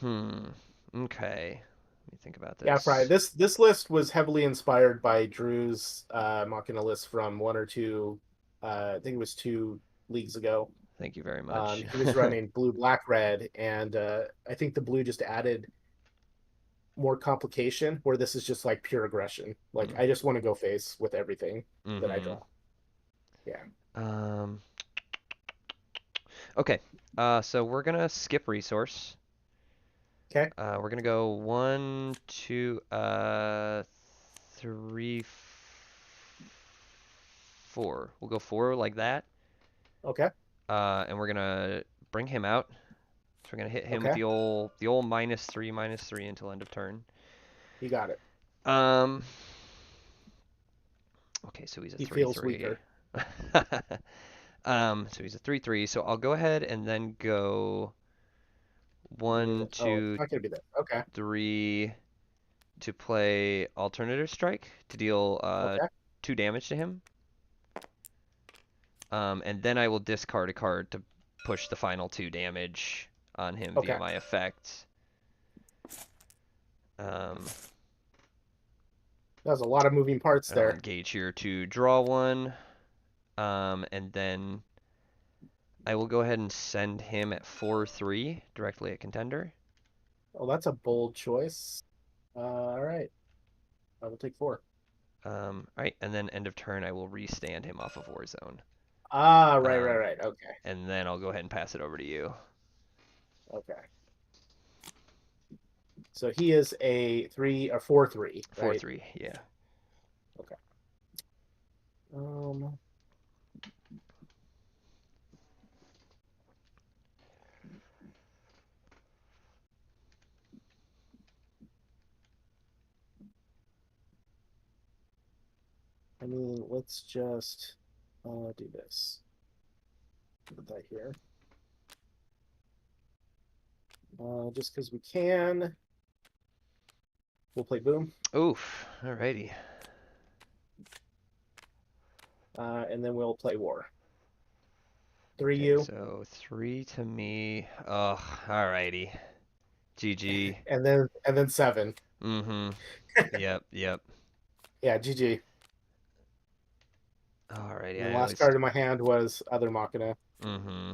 Speaker 2: Hmm. Okay. Let me think about
Speaker 1: Yeah, Fry.
Speaker 2: this.
Speaker 1: This list was heavily inspired by Drew's Machina list from one or two, I think it was 2 leagues ago.
Speaker 2: Thank you very much.
Speaker 1: He was running blue, black, red, and I think the blue just added more complication. Where this is just like pure aggression. Like
Speaker 2: Mm.
Speaker 1: I just want to go face with everything that I
Speaker 2: Mm-hmm.
Speaker 1: draw. Yeah.
Speaker 2: Um. Okay. So we're gonna skip resource.
Speaker 1: Okay.
Speaker 2: We're gonna go 1, 2, 3, 4. We'll go 4 like that.
Speaker 1: Okay.
Speaker 2: And we're gonna bring him out. So we're gonna hit him with
Speaker 1: Okay.
Speaker 2: the old -3/-3 until end of turn.
Speaker 1: You got it.
Speaker 2: Um. Okay, so he's a
Speaker 1: He
Speaker 2: three
Speaker 1: feels
Speaker 2: three.
Speaker 1: weaker.
Speaker 2: So he's a 3/3. So I'll go ahead and then go one,
Speaker 1: Oh, it's
Speaker 2: two,
Speaker 1: not gonna be that. Okay.
Speaker 2: 3 to play Alternative Strike to deal
Speaker 1: Okay.
Speaker 2: 2 damage to him. And then I will discard a card to push the final 2 damage on him via
Speaker 1: Okay.
Speaker 2: my effect. Um,
Speaker 1: That was a lot of moving parts
Speaker 2: and I'll
Speaker 1: there.
Speaker 2: engage here to draw 1. And then I will go ahead and send him at 4/3 directly at contender.
Speaker 1: Oh, that's a bold choice. All right. I will take 4.
Speaker 2: All right, and then end of turn I will restand him off of Warzone.
Speaker 1: Ah, right,
Speaker 2: Um,
Speaker 1: right. Okay.
Speaker 2: and then I'll go ahead and pass it over to you.
Speaker 1: Okay. So he is a 3 or 4/3,
Speaker 2: Four
Speaker 1: right?
Speaker 2: three, yeah.
Speaker 1: Okay. Um, I mean, let's just do this. Put that here. Just because we can. We'll play Boom.
Speaker 2: Oof. Alrighty.
Speaker 1: And then we'll play War.
Speaker 2: Okay,
Speaker 1: 3U.
Speaker 2: so 3 to me. Ugh. Alrighty. GG.
Speaker 1: And then 7.
Speaker 2: Mm-hmm. Yep. Yep.
Speaker 1: Yeah, GG.
Speaker 2: Alrighty.
Speaker 1: And the
Speaker 2: I
Speaker 1: last
Speaker 2: always.
Speaker 1: card in my hand was Other Machina.
Speaker 2: Mm-hmm.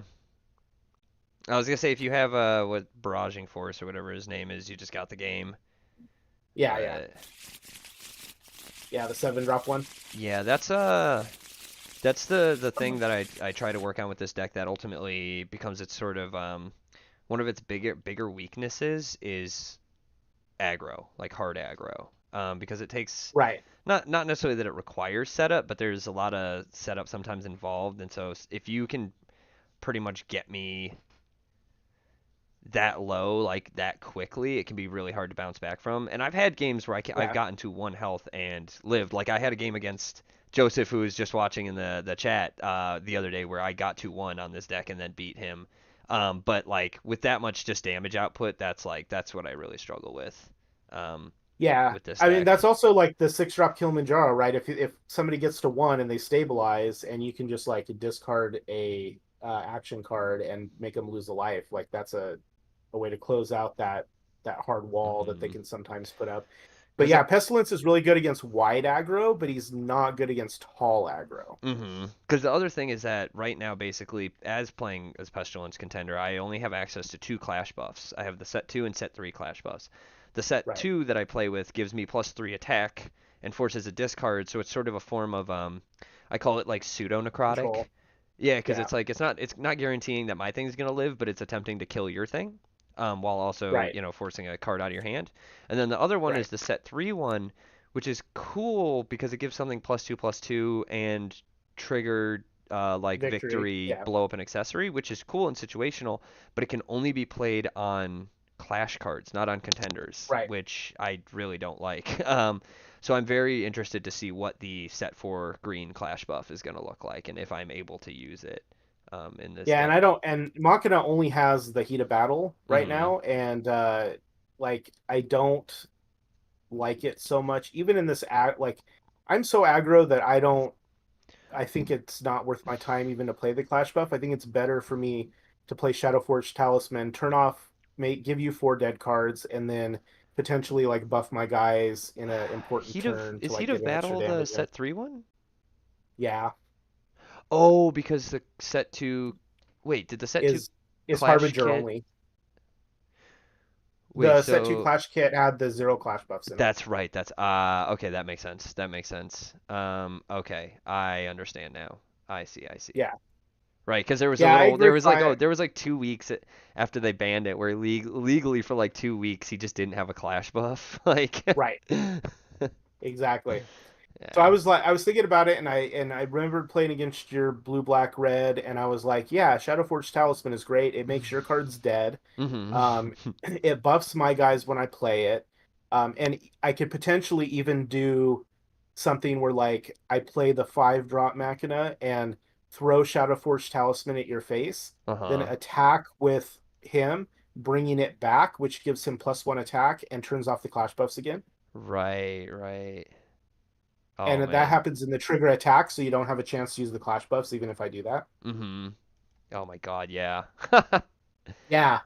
Speaker 2: I was gonna say if you have what barraging force or whatever his name is, you just got the game.
Speaker 1: Yeah, yeah.
Speaker 2: But
Speaker 1: Yeah, the 7-drop one.
Speaker 2: Yeah, that's the thing that I try to work on with this deck that ultimately becomes its sort of one of its bigger weaknesses is aggro, like hard aggro. Because it takes
Speaker 1: Right.
Speaker 2: not necessarily that it requires setup, but there's a lot of setup sometimes involved, and so if you can pretty much get me that low like that quickly, it can be really hard to bounce back from. And I've had games where I've
Speaker 1: Yeah.
Speaker 2: gotten to 1 health and lived. Like I had a game against Joseph, who was just watching in the chat the other day, where I got to 1 on this deck and then beat him. But like with that much just damage output, that's what I really struggle um,
Speaker 1: Yeah.
Speaker 2: with this
Speaker 1: I mean,
Speaker 2: deck.
Speaker 1: that's also like the 6-drop Kilimanjaro, right? If somebody gets to 1 and they stabilize, and you can just like discard a action card and make them lose a life, like that's a way to close out that hard wall that they
Speaker 2: Mm-hmm.
Speaker 1: can sometimes put up. But
Speaker 2: Because
Speaker 1: yeah, Pestilence is really good against wide aggro, but he's not good against tall aggro.
Speaker 2: Because the other thing is that right now, basically, as playing as Pestilence Contender, I only have access to 2 Clash buffs. I have the set 2 and set 3 Clash buffs. The set
Speaker 1: Right.
Speaker 2: 2 that I play with gives me +3 attack and forces a discard, so it's sort of a form of, I call it like pseudo necrotic.
Speaker 1: Control.
Speaker 2: Yeah, because
Speaker 1: Yeah.
Speaker 2: it's not guaranteeing that my thing's gonna live, but it's attempting to kill your thing, while also
Speaker 1: Right.
Speaker 2: forcing a card out of your hand. And then the other one
Speaker 1: Right.
Speaker 2: is the set 3 one, which is cool because it gives something +2/+2 and triggered like
Speaker 1: Victory.
Speaker 2: victory,
Speaker 1: Yeah.
Speaker 2: blow up an accessory, which is cool and situational, but it can only be played on clash cards, not on contenders,
Speaker 1: Right.
Speaker 2: which I really don't like. So I'm very interested to see what the set 4 green clash buff is going to look like, and if I'm able to use it in this
Speaker 1: Yeah, and
Speaker 2: deck.
Speaker 1: I don't and Machina only has the heat of battle right
Speaker 2: Mm-hmm.
Speaker 1: now, and like I don't like it so much. Even in this like I'm so aggro that I think it's not worth my time even to play the Clash buff. I think it's better for me to play Shadowforged Talisman, turn off, give you 4 dead cards, and then potentially like buff my guys in an important turn to like
Speaker 2: Heat
Speaker 1: get
Speaker 2: of
Speaker 1: an extra
Speaker 2: Battle the
Speaker 1: damage in.
Speaker 2: set 3 one?
Speaker 1: Yeah,
Speaker 2: Oh, because the set 2. Wait, did the set 2
Speaker 1: is
Speaker 2: Clash
Speaker 1: Harbinger
Speaker 2: kit?
Speaker 1: only.
Speaker 2: Wait,
Speaker 1: The set 2
Speaker 2: so
Speaker 1: Clash kit had the 0 Clash buffs in it.
Speaker 2: that's right. That's okay, that makes sense. That makes sense. Okay, I understand now. I see, I see.
Speaker 1: Yeah.
Speaker 2: Right, because there was a
Speaker 1: Yeah, I
Speaker 2: little,
Speaker 1: agree with my
Speaker 2: there was like 2 weeks after they banned it, where legally for like 2 weeks he just didn't have a clash buff. Like,
Speaker 1: right, exactly. So
Speaker 2: yeah.
Speaker 1: I was thinking about it, and I remembered playing against your blue black red, and I was like, yeah, Shadowforged Talisman is great. It makes your cards dead.
Speaker 2: Hmm.
Speaker 1: Um, it buffs my guys when I play it. And I could potentially even do something where like I play the 5-drop Machina and throw Shadowforged Talisman at your face, then
Speaker 2: Uh-huh.
Speaker 1: attack with him, bringing it back, which gives him +1 attack and turns off the clash buffs again.
Speaker 2: Right, right. Oh
Speaker 1: And that
Speaker 2: man.
Speaker 1: happens in the trigger attack, so you don't have a chance to use the clash buffs, even if I do that.
Speaker 2: Hmm. Oh my God, yeah.
Speaker 1: Yeah,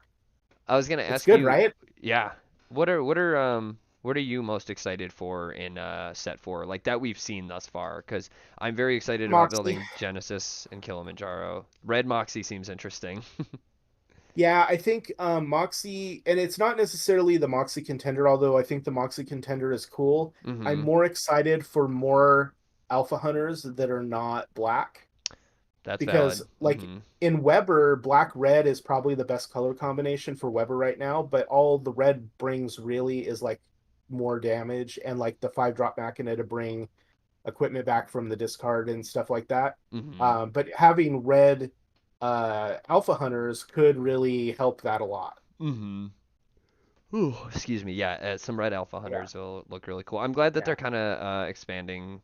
Speaker 2: I was gonna
Speaker 1: it's
Speaker 2: ask
Speaker 1: good,
Speaker 2: you,
Speaker 1: right?
Speaker 2: yeah. What are you most excited for in set 4, like that we've seen thus far? Because I'm very excited about
Speaker 1: Moxie.
Speaker 2: building Genesis and Kilimanjaro. Red Moxie seems interesting.
Speaker 1: Yeah, I think Moxie, and it's not necessarily the Moxie contender, although I think the Moxie contender is cool. I'm
Speaker 2: Hmm.
Speaker 1: more excited for more alpha hunters that are not black
Speaker 2: That's
Speaker 1: because,
Speaker 2: valid.
Speaker 1: like, in Weber, black red is probably the best color combination for Weber right now, but all the red brings really is like more damage and like the 5-drop Machina to bring equipment back from the discard and stuff like that.
Speaker 2: Hmm.
Speaker 1: But having red alpha hunters could really help that a lot.
Speaker 2: Hmm. Ooh, excuse me. Yeah, some red alpha
Speaker 1: Yeah,
Speaker 2: hunters will look really cool. I'm glad that they're
Speaker 1: yeah,
Speaker 2: kind of expanding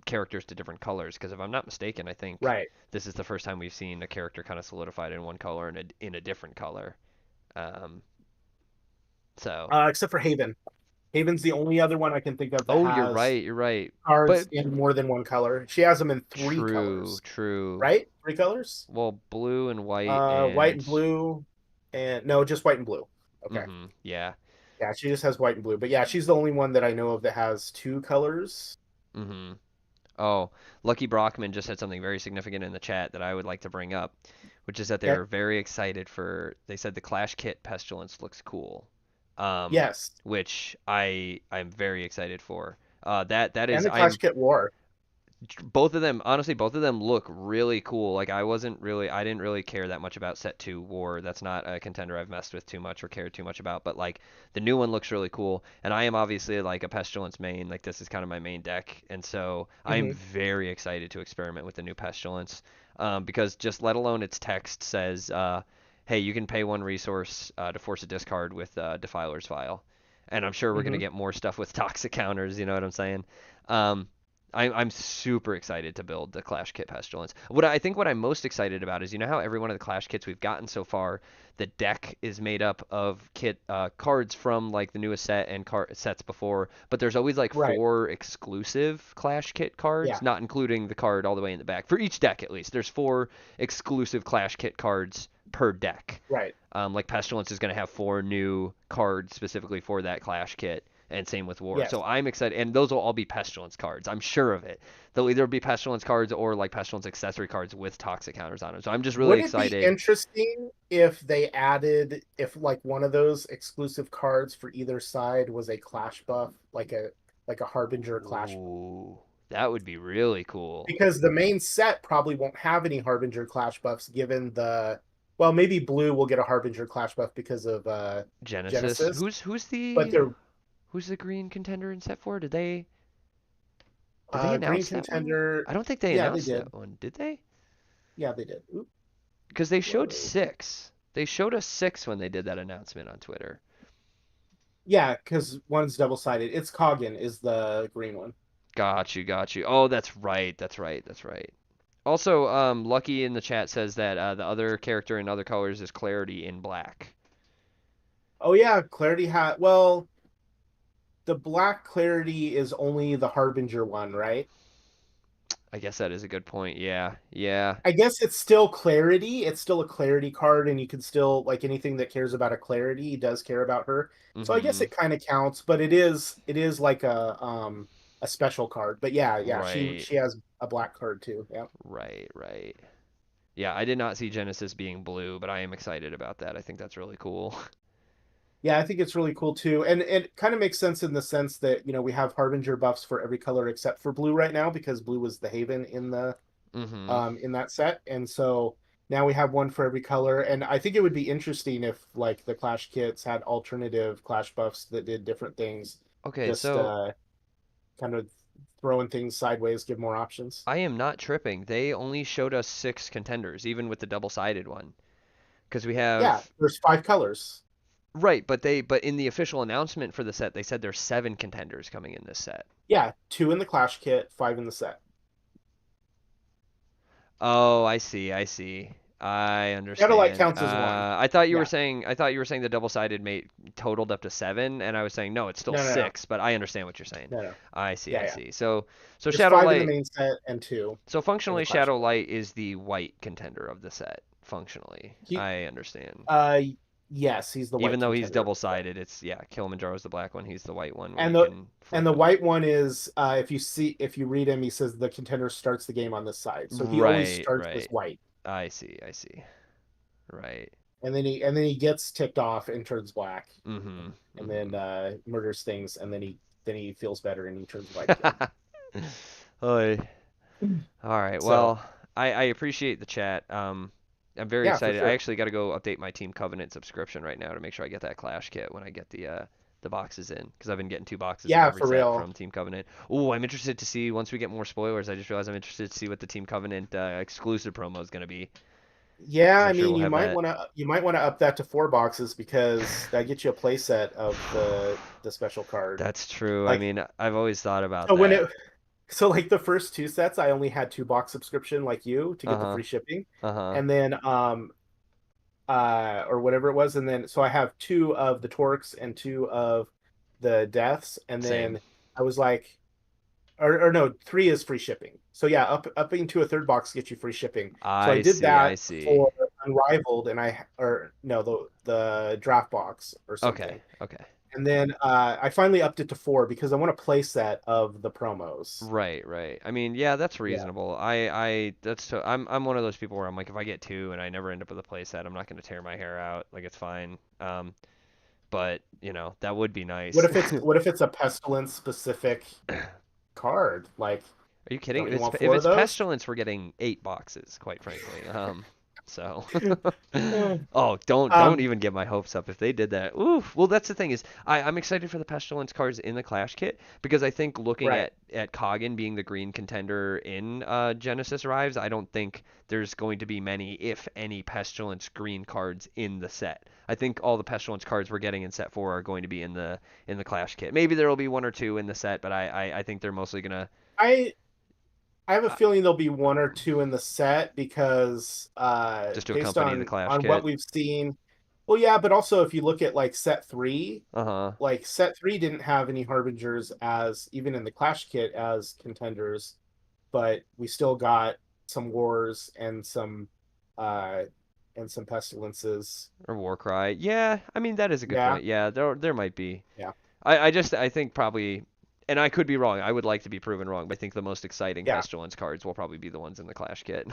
Speaker 2: characters to different colors because if I'm not mistaken, I think
Speaker 1: right.
Speaker 2: this is the first time we've seen a character kind of solidified in one color and in a different color. Um, so,
Speaker 1: Except for Haven. Haven's the only other one I can think of that
Speaker 2: oh, you're
Speaker 1: has
Speaker 2: right. You're right.
Speaker 1: cards
Speaker 2: But
Speaker 1: in more than one color. She has them in 3 colors,
Speaker 2: true, true.
Speaker 1: right? 3 colors?
Speaker 2: Well, blue and white
Speaker 1: White
Speaker 2: and
Speaker 1: and blue, and no, just white and blue. Okay.
Speaker 2: yeah.
Speaker 1: Yeah, she just has white and blue. But yeah, she's the only one that I know of that has 2 colors.
Speaker 2: Hmm. Oh, Lucky Brockman just said something very significant in the chat that I would like to bring up, which is that they
Speaker 1: Okay.
Speaker 2: were very excited for. They said the Clash Kit Pestilence looks cool,
Speaker 1: Yes.
Speaker 2: which I'm very excited for. That
Speaker 1: And
Speaker 2: is
Speaker 1: the Clash
Speaker 2: I'm
Speaker 1: Kit War.
Speaker 2: both of them, honestly, both of them look really cool. Like I didn't really care that much about set 2 War. That's not a contender I've messed with too much or cared too much about, but like the new one looks really cool. And I am obviously like a Pestilence main. Like this is kind of my main deck. And so I'm
Speaker 1: Hmm.
Speaker 2: very excited to experiment with the new Pestilence. Because just let alone its text says, hey, you can pay one resource to force a discard with Defiler's Vial. And I'm sure we're going to
Speaker 1: Hmm.
Speaker 2: get more stuff with toxic counters, you know what I'm saying? Um, I'm super excited to build the Clash Kit Pestilence. What I'm most excited about is, you know how every one of the Clash kits we've gotten so far, the deck is made up of kit cards from like the newest set and sets before, but there's always like
Speaker 1: Right.
Speaker 2: 4 exclusive Clash Kit cards,
Speaker 1: Yeah.
Speaker 2: not including the card all the way in the back. For each deck at least, there's 4 exclusive Clash Kit cards per deck.
Speaker 1: Right.
Speaker 2: Like Pestilence is going to have 4 new cards specifically for that Clash kit, and same with War.
Speaker 1: Yes.
Speaker 2: So I'm excited, and those will all be Pestilence cards. I'm sure of it. They'll either be Pestilence cards or like Pestilence accessory cards with toxic counters on them. So I'm just really
Speaker 1: Would it be
Speaker 2: excited.
Speaker 1: interesting if they added, if like one of those exclusive cards for either side was a clash buff, like a Harbinger clash buff?
Speaker 2: Ooh, that would be really cool.
Speaker 1: Because the main set probably won't have any Harbinger clash buffs given the, well, maybe blue will get a Harbinger clash buff because of
Speaker 2: Genesis.
Speaker 1: Genesis,
Speaker 2: Who's
Speaker 1: but
Speaker 2: the
Speaker 1: they're
Speaker 2: who's the green contender in set 4? Did they
Speaker 1: green
Speaker 2: announce that one?
Speaker 1: contender.
Speaker 2: I don't think they
Speaker 1: Yeah, they
Speaker 2: announced
Speaker 1: did.
Speaker 2: that one, did they?
Speaker 1: Yeah, they did. Oop,
Speaker 2: Because they showed
Speaker 1: whoa.
Speaker 2: 6. They showed us 6 when they did that announcement on Twitter.
Speaker 1: Yeah, because one's double sided. It's Coggin is the green one.
Speaker 2: Got you, got you. Oh, that's right, that's right, that's right. Also, Lucky in the chat says that the other character in other colors is Clarity in black.
Speaker 1: Oh yeah, Clarity hat. Well, the black Clarity is only the Harbinger one, right?
Speaker 2: I guess that is a good point. Yeah, yeah.
Speaker 1: I guess it's still Clarity. It's still a Clarity card, and you can still like anything that cares about a Clarity does care about her. So I guess
Speaker 2: Mm-hmm.
Speaker 1: it kind of counts, but it is like a special card. But yeah, yeah,
Speaker 2: Right,
Speaker 1: she has a black card too. Yeah.
Speaker 2: right, right. Yeah, I did not see Genesis being blue, but I am excited about that. I think that's really cool.
Speaker 1: Yeah, I think it's really cool too. And it kind of makes sense in the sense that, we have Harbinger buffs for every color except for blue right now because blue was the Haven
Speaker 2: Mm-hmm.
Speaker 1: in that set. And so now we have one for every color. And I think it would be interesting if like the Clash kits had alternative Clash buffs that did different things,
Speaker 2: Okay,
Speaker 1: just
Speaker 2: so
Speaker 1: kind of throwing things sideways, give more options.
Speaker 2: I am not tripping. They only showed us 6 contenders, even with the double-sided one. Because we
Speaker 1: Yeah,
Speaker 2: have
Speaker 1: there's 5 colors.
Speaker 2: right, but in the official announcement for the set, they said there's 7 contenders coming in this set.
Speaker 1: Yeah, 2 in the Clash kit, 5 in the set.
Speaker 2: Oh, I see, I see. I
Speaker 1: Satellite
Speaker 2: understand.
Speaker 1: counts as one. Yeah.
Speaker 2: I thought you were saying the double-sided mate totaled up to 7, and I was saying no, it's still
Speaker 1: No, no, no.
Speaker 2: 6, but I understand what you're saying.
Speaker 1: No, no.
Speaker 2: I see,
Speaker 1: Yeah,
Speaker 2: I
Speaker 1: yeah.
Speaker 2: see. So
Speaker 1: There's
Speaker 2: Shadow
Speaker 1: 5 in the
Speaker 2: Light,
Speaker 1: main set and 2
Speaker 2: so
Speaker 1: in the
Speaker 2: functionally
Speaker 1: Clash
Speaker 2: Shadow
Speaker 1: kit.
Speaker 2: Light is the white contender of the set, functionally.
Speaker 1: He,
Speaker 2: I understand.
Speaker 1: uh, yes, he's the
Speaker 2: Even
Speaker 1: white
Speaker 2: though he's
Speaker 1: contender.
Speaker 2: double-sided, it's yeah, Kilimanjaro's the black one, he's the white one where
Speaker 1: And
Speaker 2: you
Speaker 1: the
Speaker 2: can
Speaker 1: and
Speaker 2: flip
Speaker 1: the
Speaker 2: him.
Speaker 1: white one is if you read him, he says the contender starts the game on this side. So he always
Speaker 2: Right,
Speaker 1: starts as
Speaker 2: right.
Speaker 1: white.
Speaker 2: I see, I see. Right.
Speaker 1: And then he gets ticked off and turns black
Speaker 2: Mm-hmm.
Speaker 1: and
Speaker 2: Mm-hmm.
Speaker 1: then murders things and then he feels better and he turns white again.
Speaker 2: Oy. All right.
Speaker 1: So,
Speaker 2: Well, I appreciate the chat. I'm very
Speaker 1: yeah, for
Speaker 2: excited. I
Speaker 1: sure.
Speaker 2: actually got to go update my Team Covenant subscription right now to make sure I get that Clash kit when I get the boxes in because I've been getting 2 boxes of
Speaker 1: Yeah,
Speaker 2: every
Speaker 1: for
Speaker 2: set
Speaker 1: real.
Speaker 2: from Team Covenant. Oh, I'm interested to see once we get more spoilers. I just realized I'm interested to see what the Team Covenant exclusive promo is going to be
Speaker 1: Yeah,
Speaker 2: because I'm
Speaker 1: I
Speaker 2: sure
Speaker 1: mean,
Speaker 2: we'll have that.
Speaker 1: you might want to up that to 4 boxes because that gets you a play set of the special card.
Speaker 2: That's true. I
Speaker 1: Like
Speaker 2: mean, I've always thought about
Speaker 1: so when
Speaker 2: that.
Speaker 1: it so like the first 2 sets I only had 2 box subscription like you to get the
Speaker 2: Uh-huh.
Speaker 1: free shipping.
Speaker 2: Uh-huh.
Speaker 1: And then or whatever it was, and then so I have 2 of the torques and 2 of the deaths, and
Speaker 2: Same.
Speaker 1: then I was like, or no, 3 is free shipping. So yeah, upping to a third box gets you free shipping. So I
Speaker 2: I
Speaker 1: did
Speaker 2: see. I
Speaker 1: that
Speaker 2: see.
Speaker 1: for Unrivaled, and I or no the draft box or
Speaker 2: Okay.
Speaker 1: something.
Speaker 2: Okay.
Speaker 1: And then I finally upped it to 4 because I want a play set of the promos.
Speaker 2: Right, right. I mean, yeah, that's
Speaker 1: Yeah.
Speaker 2: reasonable. That's so, I'm one of those people where I'm like, if I get 2 and I never end up with a playset, I'm not going to tear my hair out. Like, it's fine. but that would be
Speaker 1: What
Speaker 2: nice.
Speaker 1: if it's a pestilence specific card? Like,
Speaker 2: Are you kidding?
Speaker 1: don't
Speaker 2: If
Speaker 1: you
Speaker 2: it's
Speaker 1: want
Speaker 2: if
Speaker 1: four of
Speaker 2: it's
Speaker 1: those?
Speaker 2: pestilence, we're getting 8 boxes, quite frankly. So
Speaker 1: Uh,
Speaker 2: oh, don't
Speaker 1: um,
Speaker 2: even get my hopes up if they did that. Oof. Well, that's the thing is I'm excited for the pestilence cards in the Clash kit because I think looking
Speaker 1: right.
Speaker 2: at Koggin being the green contender in Genesis Arrives, I don't think there's going to be many, if any, pestilence green cards in the set. I think all the pestilence cards we're getting in set 4 are going to be in the Clash kit. Maybe there will be one or two in the set, but I think they're mostly gonna
Speaker 1: I I have a
Speaker 2: uh,
Speaker 1: feeling there'll be one or two in the set because
Speaker 2: just to
Speaker 1: based
Speaker 2: accompany the Clash
Speaker 1: on what
Speaker 2: kit.
Speaker 1: we've seen. Well, yeah, but also if you look at like set 3,
Speaker 2: Uh-huh.
Speaker 1: like set 3 didn't have any harbingers as even in the Clash kit as contenders, but we still got some wars uh and some pestilences.
Speaker 2: Or Warcry. Yeah, I mean that is a good
Speaker 1: Yeah,
Speaker 2: point. Yeah, there might be.
Speaker 1: yeah,
Speaker 2: I think probably, and I could be wrong. I would like to be proven wrong, but I think the most exciting
Speaker 1: yeah.
Speaker 2: pestilence cards will probably be the ones in the Clash kit.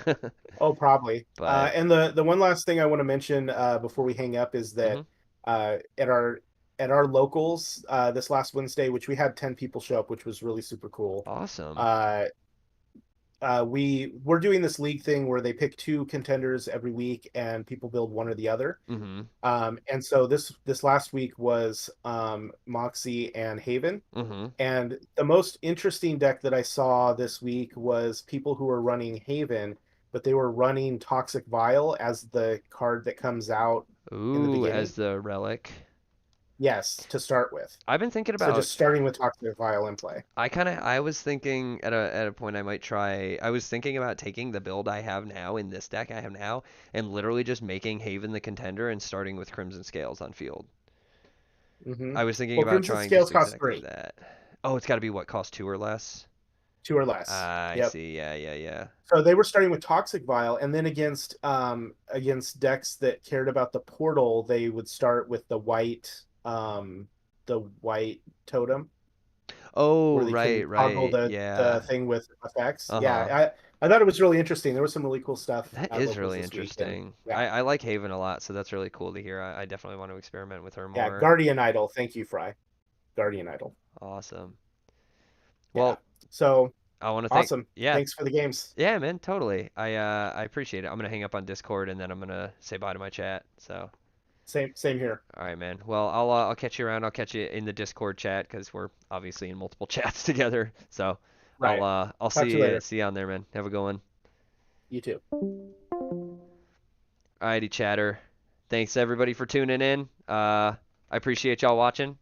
Speaker 1: Oh, probably.
Speaker 2: But
Speaker 1: And the one last thing I want to mention before we hang up is that
Speaker 2: mhm.
Speaker 1: uh, at our at our locals this last Wednesday, which we had 10 people show up, which was really super cool.
Speaker 2: Awesome.
Speaker 1: Uh, we're doing this league thing where they pick two contenders every week, and people build one or the other.
Speaker 2: Mhm.
Speaker 1: And so this last week was Moxie and Haven.
Speaker 2: Mhm.
Speaker 1: And the most interesting deck that I saw this week was people who were running Haven, but they were running Toxic Vial as the card that comes out in the
Speaker 2: Ooh,
Speaker 1: beginning.
Speaker 2: as the relic.
Speaker 1: Yes, to start with.
Speaker 2: I've been thinking
Speaker 1: So just
Speaker 2: about
Speaker 1: starting with Toxic Vial in play.
Speaker 2: I was thinking at a point I might try. I was thinking about taking the build I have now in this deck I have now and literally just making Haven the contender and starting with Crimson Scales on field.
Speaker 1: Hmm.
Speaker 2: I was thinking
Speaker 1: Well,
Speaker 2: about
Speaker 1: Crimson
Speaker 2: trying
Speaker 1: Scales
Speaker 2: just
Speaker 1: cost
Speaker 2: exactly
Speaker 1: 3,
Speaker 2: that. Oh, it's got to be what, cost 2 or less?
Speaker 1: two or less.
Speaker 2: Ah, I
Speaker 1: Yep.
Speaker 2: see. Yeah, yeah, yeah.
Speaker 1: So they were starting with Toxic Vial, and then against decks that cared about the portal, they would start with the white totem
Speaker 2: Oh,
Speaker 1: where they can
Speaker 2: right,
Speaker 1: toggle
Speaker 2: right.
Speaker 1: the
Speaker 2: Yeah.
Speaker 1: thing with effects.
Speaker 2: Uh-huh.
Speaker 1: Yeah, I thought it was really interesting. There was some really cool stuff
Speaker 2: That
Speaker 1: at
Speaker 2: is
Speaker 1: locals
Speaker 2: really
Speaker 1: this week, and
Speaker 2: interesting.
Speaker 1: yeah,
Speaker 2: I like Haven a lot, so that's really cool to hear. I definitely want to experiment with her
Speaker 1: yeah.
Speaker 2: more.
Speaker 1: Guardian Idol, thank you, Fry. Guardian Idol.
Speaker 2: Awesome.
Speaker 1: Yeah.
Speaker 2: Well,
Speaker 1: So
Speaker 2: I want to thank,
Speaker 1: awesome.
Speaker 2: yeah,
Speaker 1: Thanks for the games.
Speaker 2: yeah, man, totally. I appreciate it. I'm gonna hang up on Discord and then I'm gonna say bye to my chat. So,
Speaker 1: Same here.
Speaker 2: all right, man. Well, I'll catch you around. I'll catch you in the Discord chat because we're obviously in multiple chats together. So,
Speaker 1: Right.
Speaker 2: I'll
Speaker 1: Talk to you later.
Speaker 2: see you on there, man. Have a good one.
Speaker 1: You too.
Speaker 2: Alrighty, chatter. Thanks everybody for tuning in. I appreciate y'all watching.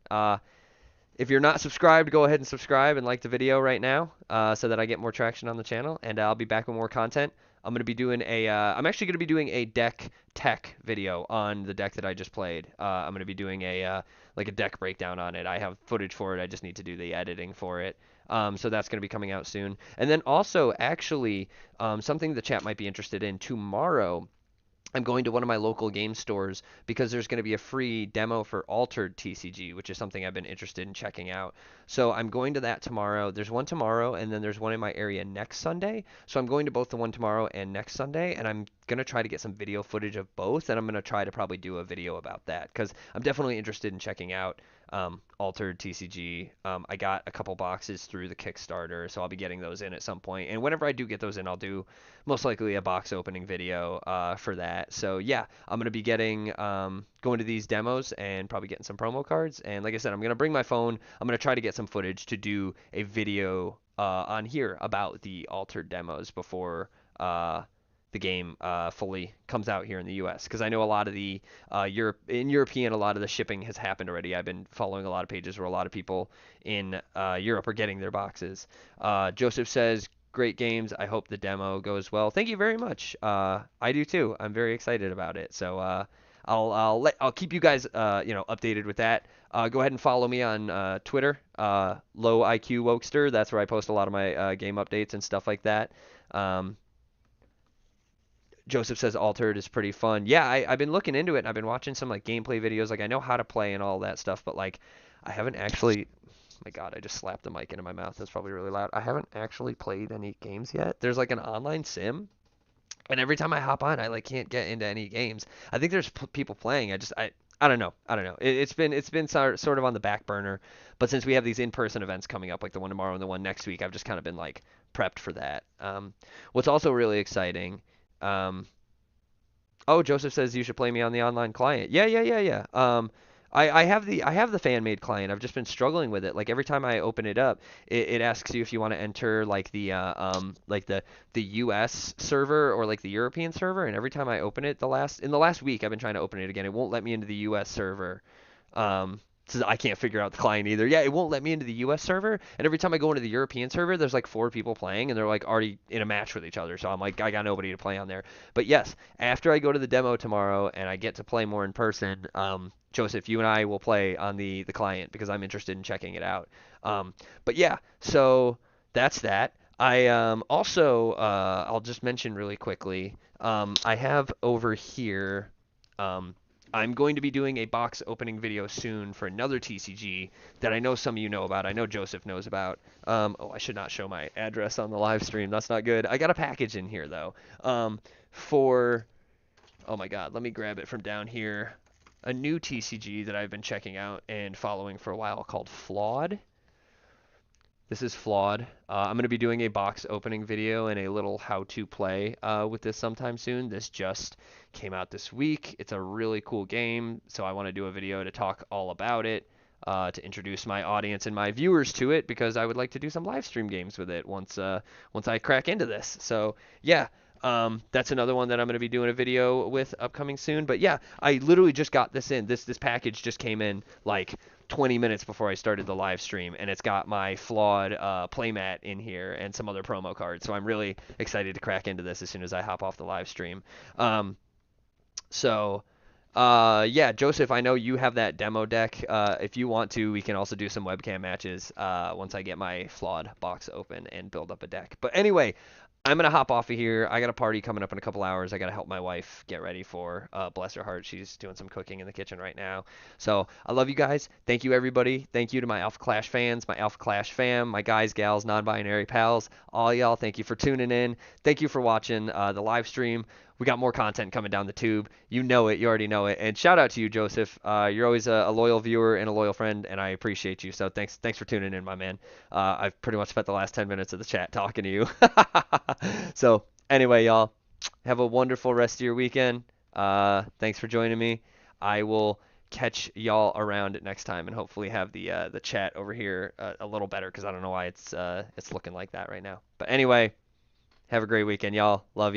Speaker 2: If you're not subscribed, go ahead and subscribe and like the video right now, so that I get more traction on the channel, and I'll be back with more content. I'm actually gonna be doing a deck tech video on the deck that I just played. I'm gonna be doing like a deck breakdown on it. I have footage for it. I just need to do the editing for it. So that's gonna be coming out soon. And then also, actually, something the chat might be interested in tomorrow. I'm going to one of my local game stores because there's going to be a free demo for Altered TCG, which is something I've been interested in checking out. So I'm going to that tomorrow. There's one tomorrow, and then there's one in my area next Sunday. So I'm going to both the one tomorrow and next Sunday, and I'm going to try to get some video footage of both, and I'm going to try to probably do a video about that because I'm definitely interested in checking out Altered TCG. I got a couple boxes through the Kickstarter, so I'll be getting those in at some point. And whenever I do get those in, I'll do most likely a box opening video for that. So yeah, I'm gonna be going to these demos and probably getting some promo cards. And like I said, I'm gonna bring my phone. I'm gonna try to get some footage to do a video on here about the altered demos before the game fully comes out here in the U.S. Because I know a lot of the European, a lot of the shipping has happened already. I've been following a lot of pages where a lot of people in Europe are getting their boxes. Joseph says, great games. I hope the demo goes well. Thank you very much. I do too. I'm very excited about it. So I'll keep you guys updated with that. Go ahead and follow me on Twitter, Low IQ Wokester. That's where I post a lot of my game updates and stuff like that. Um, Joseph says Altered is pretty fun. Yeah, I've been looking into it and I've been watching some like gameplay videos. Like I know how to play and all that stuff, but like I haven't actually. My God, I just slapped the mic into my mouth. That's probably really loud. I haven't actually played any games yet. There's like an online sim, and every time I hop on, I like can't get into any games. I think there's people playing. I I don't know. I don't know. It's been sort of on the back burner, but since we have these in-person events coming up, like the one tomorrow and the one next week, I've just kind of been like prepped for that. What's also really exciting, um, oh, Joseph says you should play me on the online client. Yeah, yeah, yeah, yeah. I have the fan made client. I've just been struggling with it. Like every time I open it up, it asks you if you want to enter like the US server or like the European server. And every time I open it, in the last week, I've been trying to open it again. It won't let me into the US server. So I can't figure out the client either. Yeah, it won't let me into the US server, and every time I go into the European server, there's like four people playing, and they're like already in a match with each other. So I'm like, I got nobody to play on there. But yes, after I go to the demo tomorrow and I get to play more in person, Joseph, you and I will play on the client because I'm interested in checking it out. But yeah, so that's that. I also I'll just mention really quickly. I have over here. Um, I'm going to be doing a box opening video soon for another TCG that I know some of you know about. I know Joseph knows about. Oh, I should not show my address on the live stream. That's not good. I got a package in here though. For oh my God, let me grab it from down here. A new TCG that I've been checking out and following for a while called Flawed. This is Flawed. I'm going to be doing a box opening video and a little how-to play with this sometime soon. This just came out this week. It's a really cool game, so I want to do a video to talk all about it, to introduce my audience and my viewers to it, because I would like to do some live stream games with it once I crack into this. So yeah, that's another one that I'm going to be doing a video with upcoming soon. But yeah, I literally just got this in. This package just came in like 20 minutes before I started the live stream, and it's got my Flawed playmat in here and some other promo cards. So I'm really excited to crack into this as soon as I hop off the live stream. Um, so yeah, Joseph, I know you have that demo deck. If you want to, we can also do some webcam matches once I get my Flawed box open and build up a deck. But anyway, I'm gonna hop off of here. I got a party coming up in a couple hours. I gotta help my wife get ready for. Bless her heart, she's doing some cooking in the kitchen right now. So I love you guys. Thank you everybody. Thank you to my Alpha Clash fans, my Alpha Clash fam, my guys, gals, non-binary pals, all y'all. Thank you for tuning in. Thank you for watching the live stream. We got more content coming down the tube. You know it. You already know it. And shout out to you, Joseph. You're always a loyal viewer and a loyal friend, and I appreciate you. So thanks for tuning in, my man. I've pretty much spent the last 10 minutes of the chat talking to you. So anyway, y'all, have a wonderful rest of your weekend. Thanks for joining me. I will catch y'all around next time, and hopefully have the chat over here a little better, because I don't know why it's looking like that right now. But anyway, have a great weekend, y'all. Love you.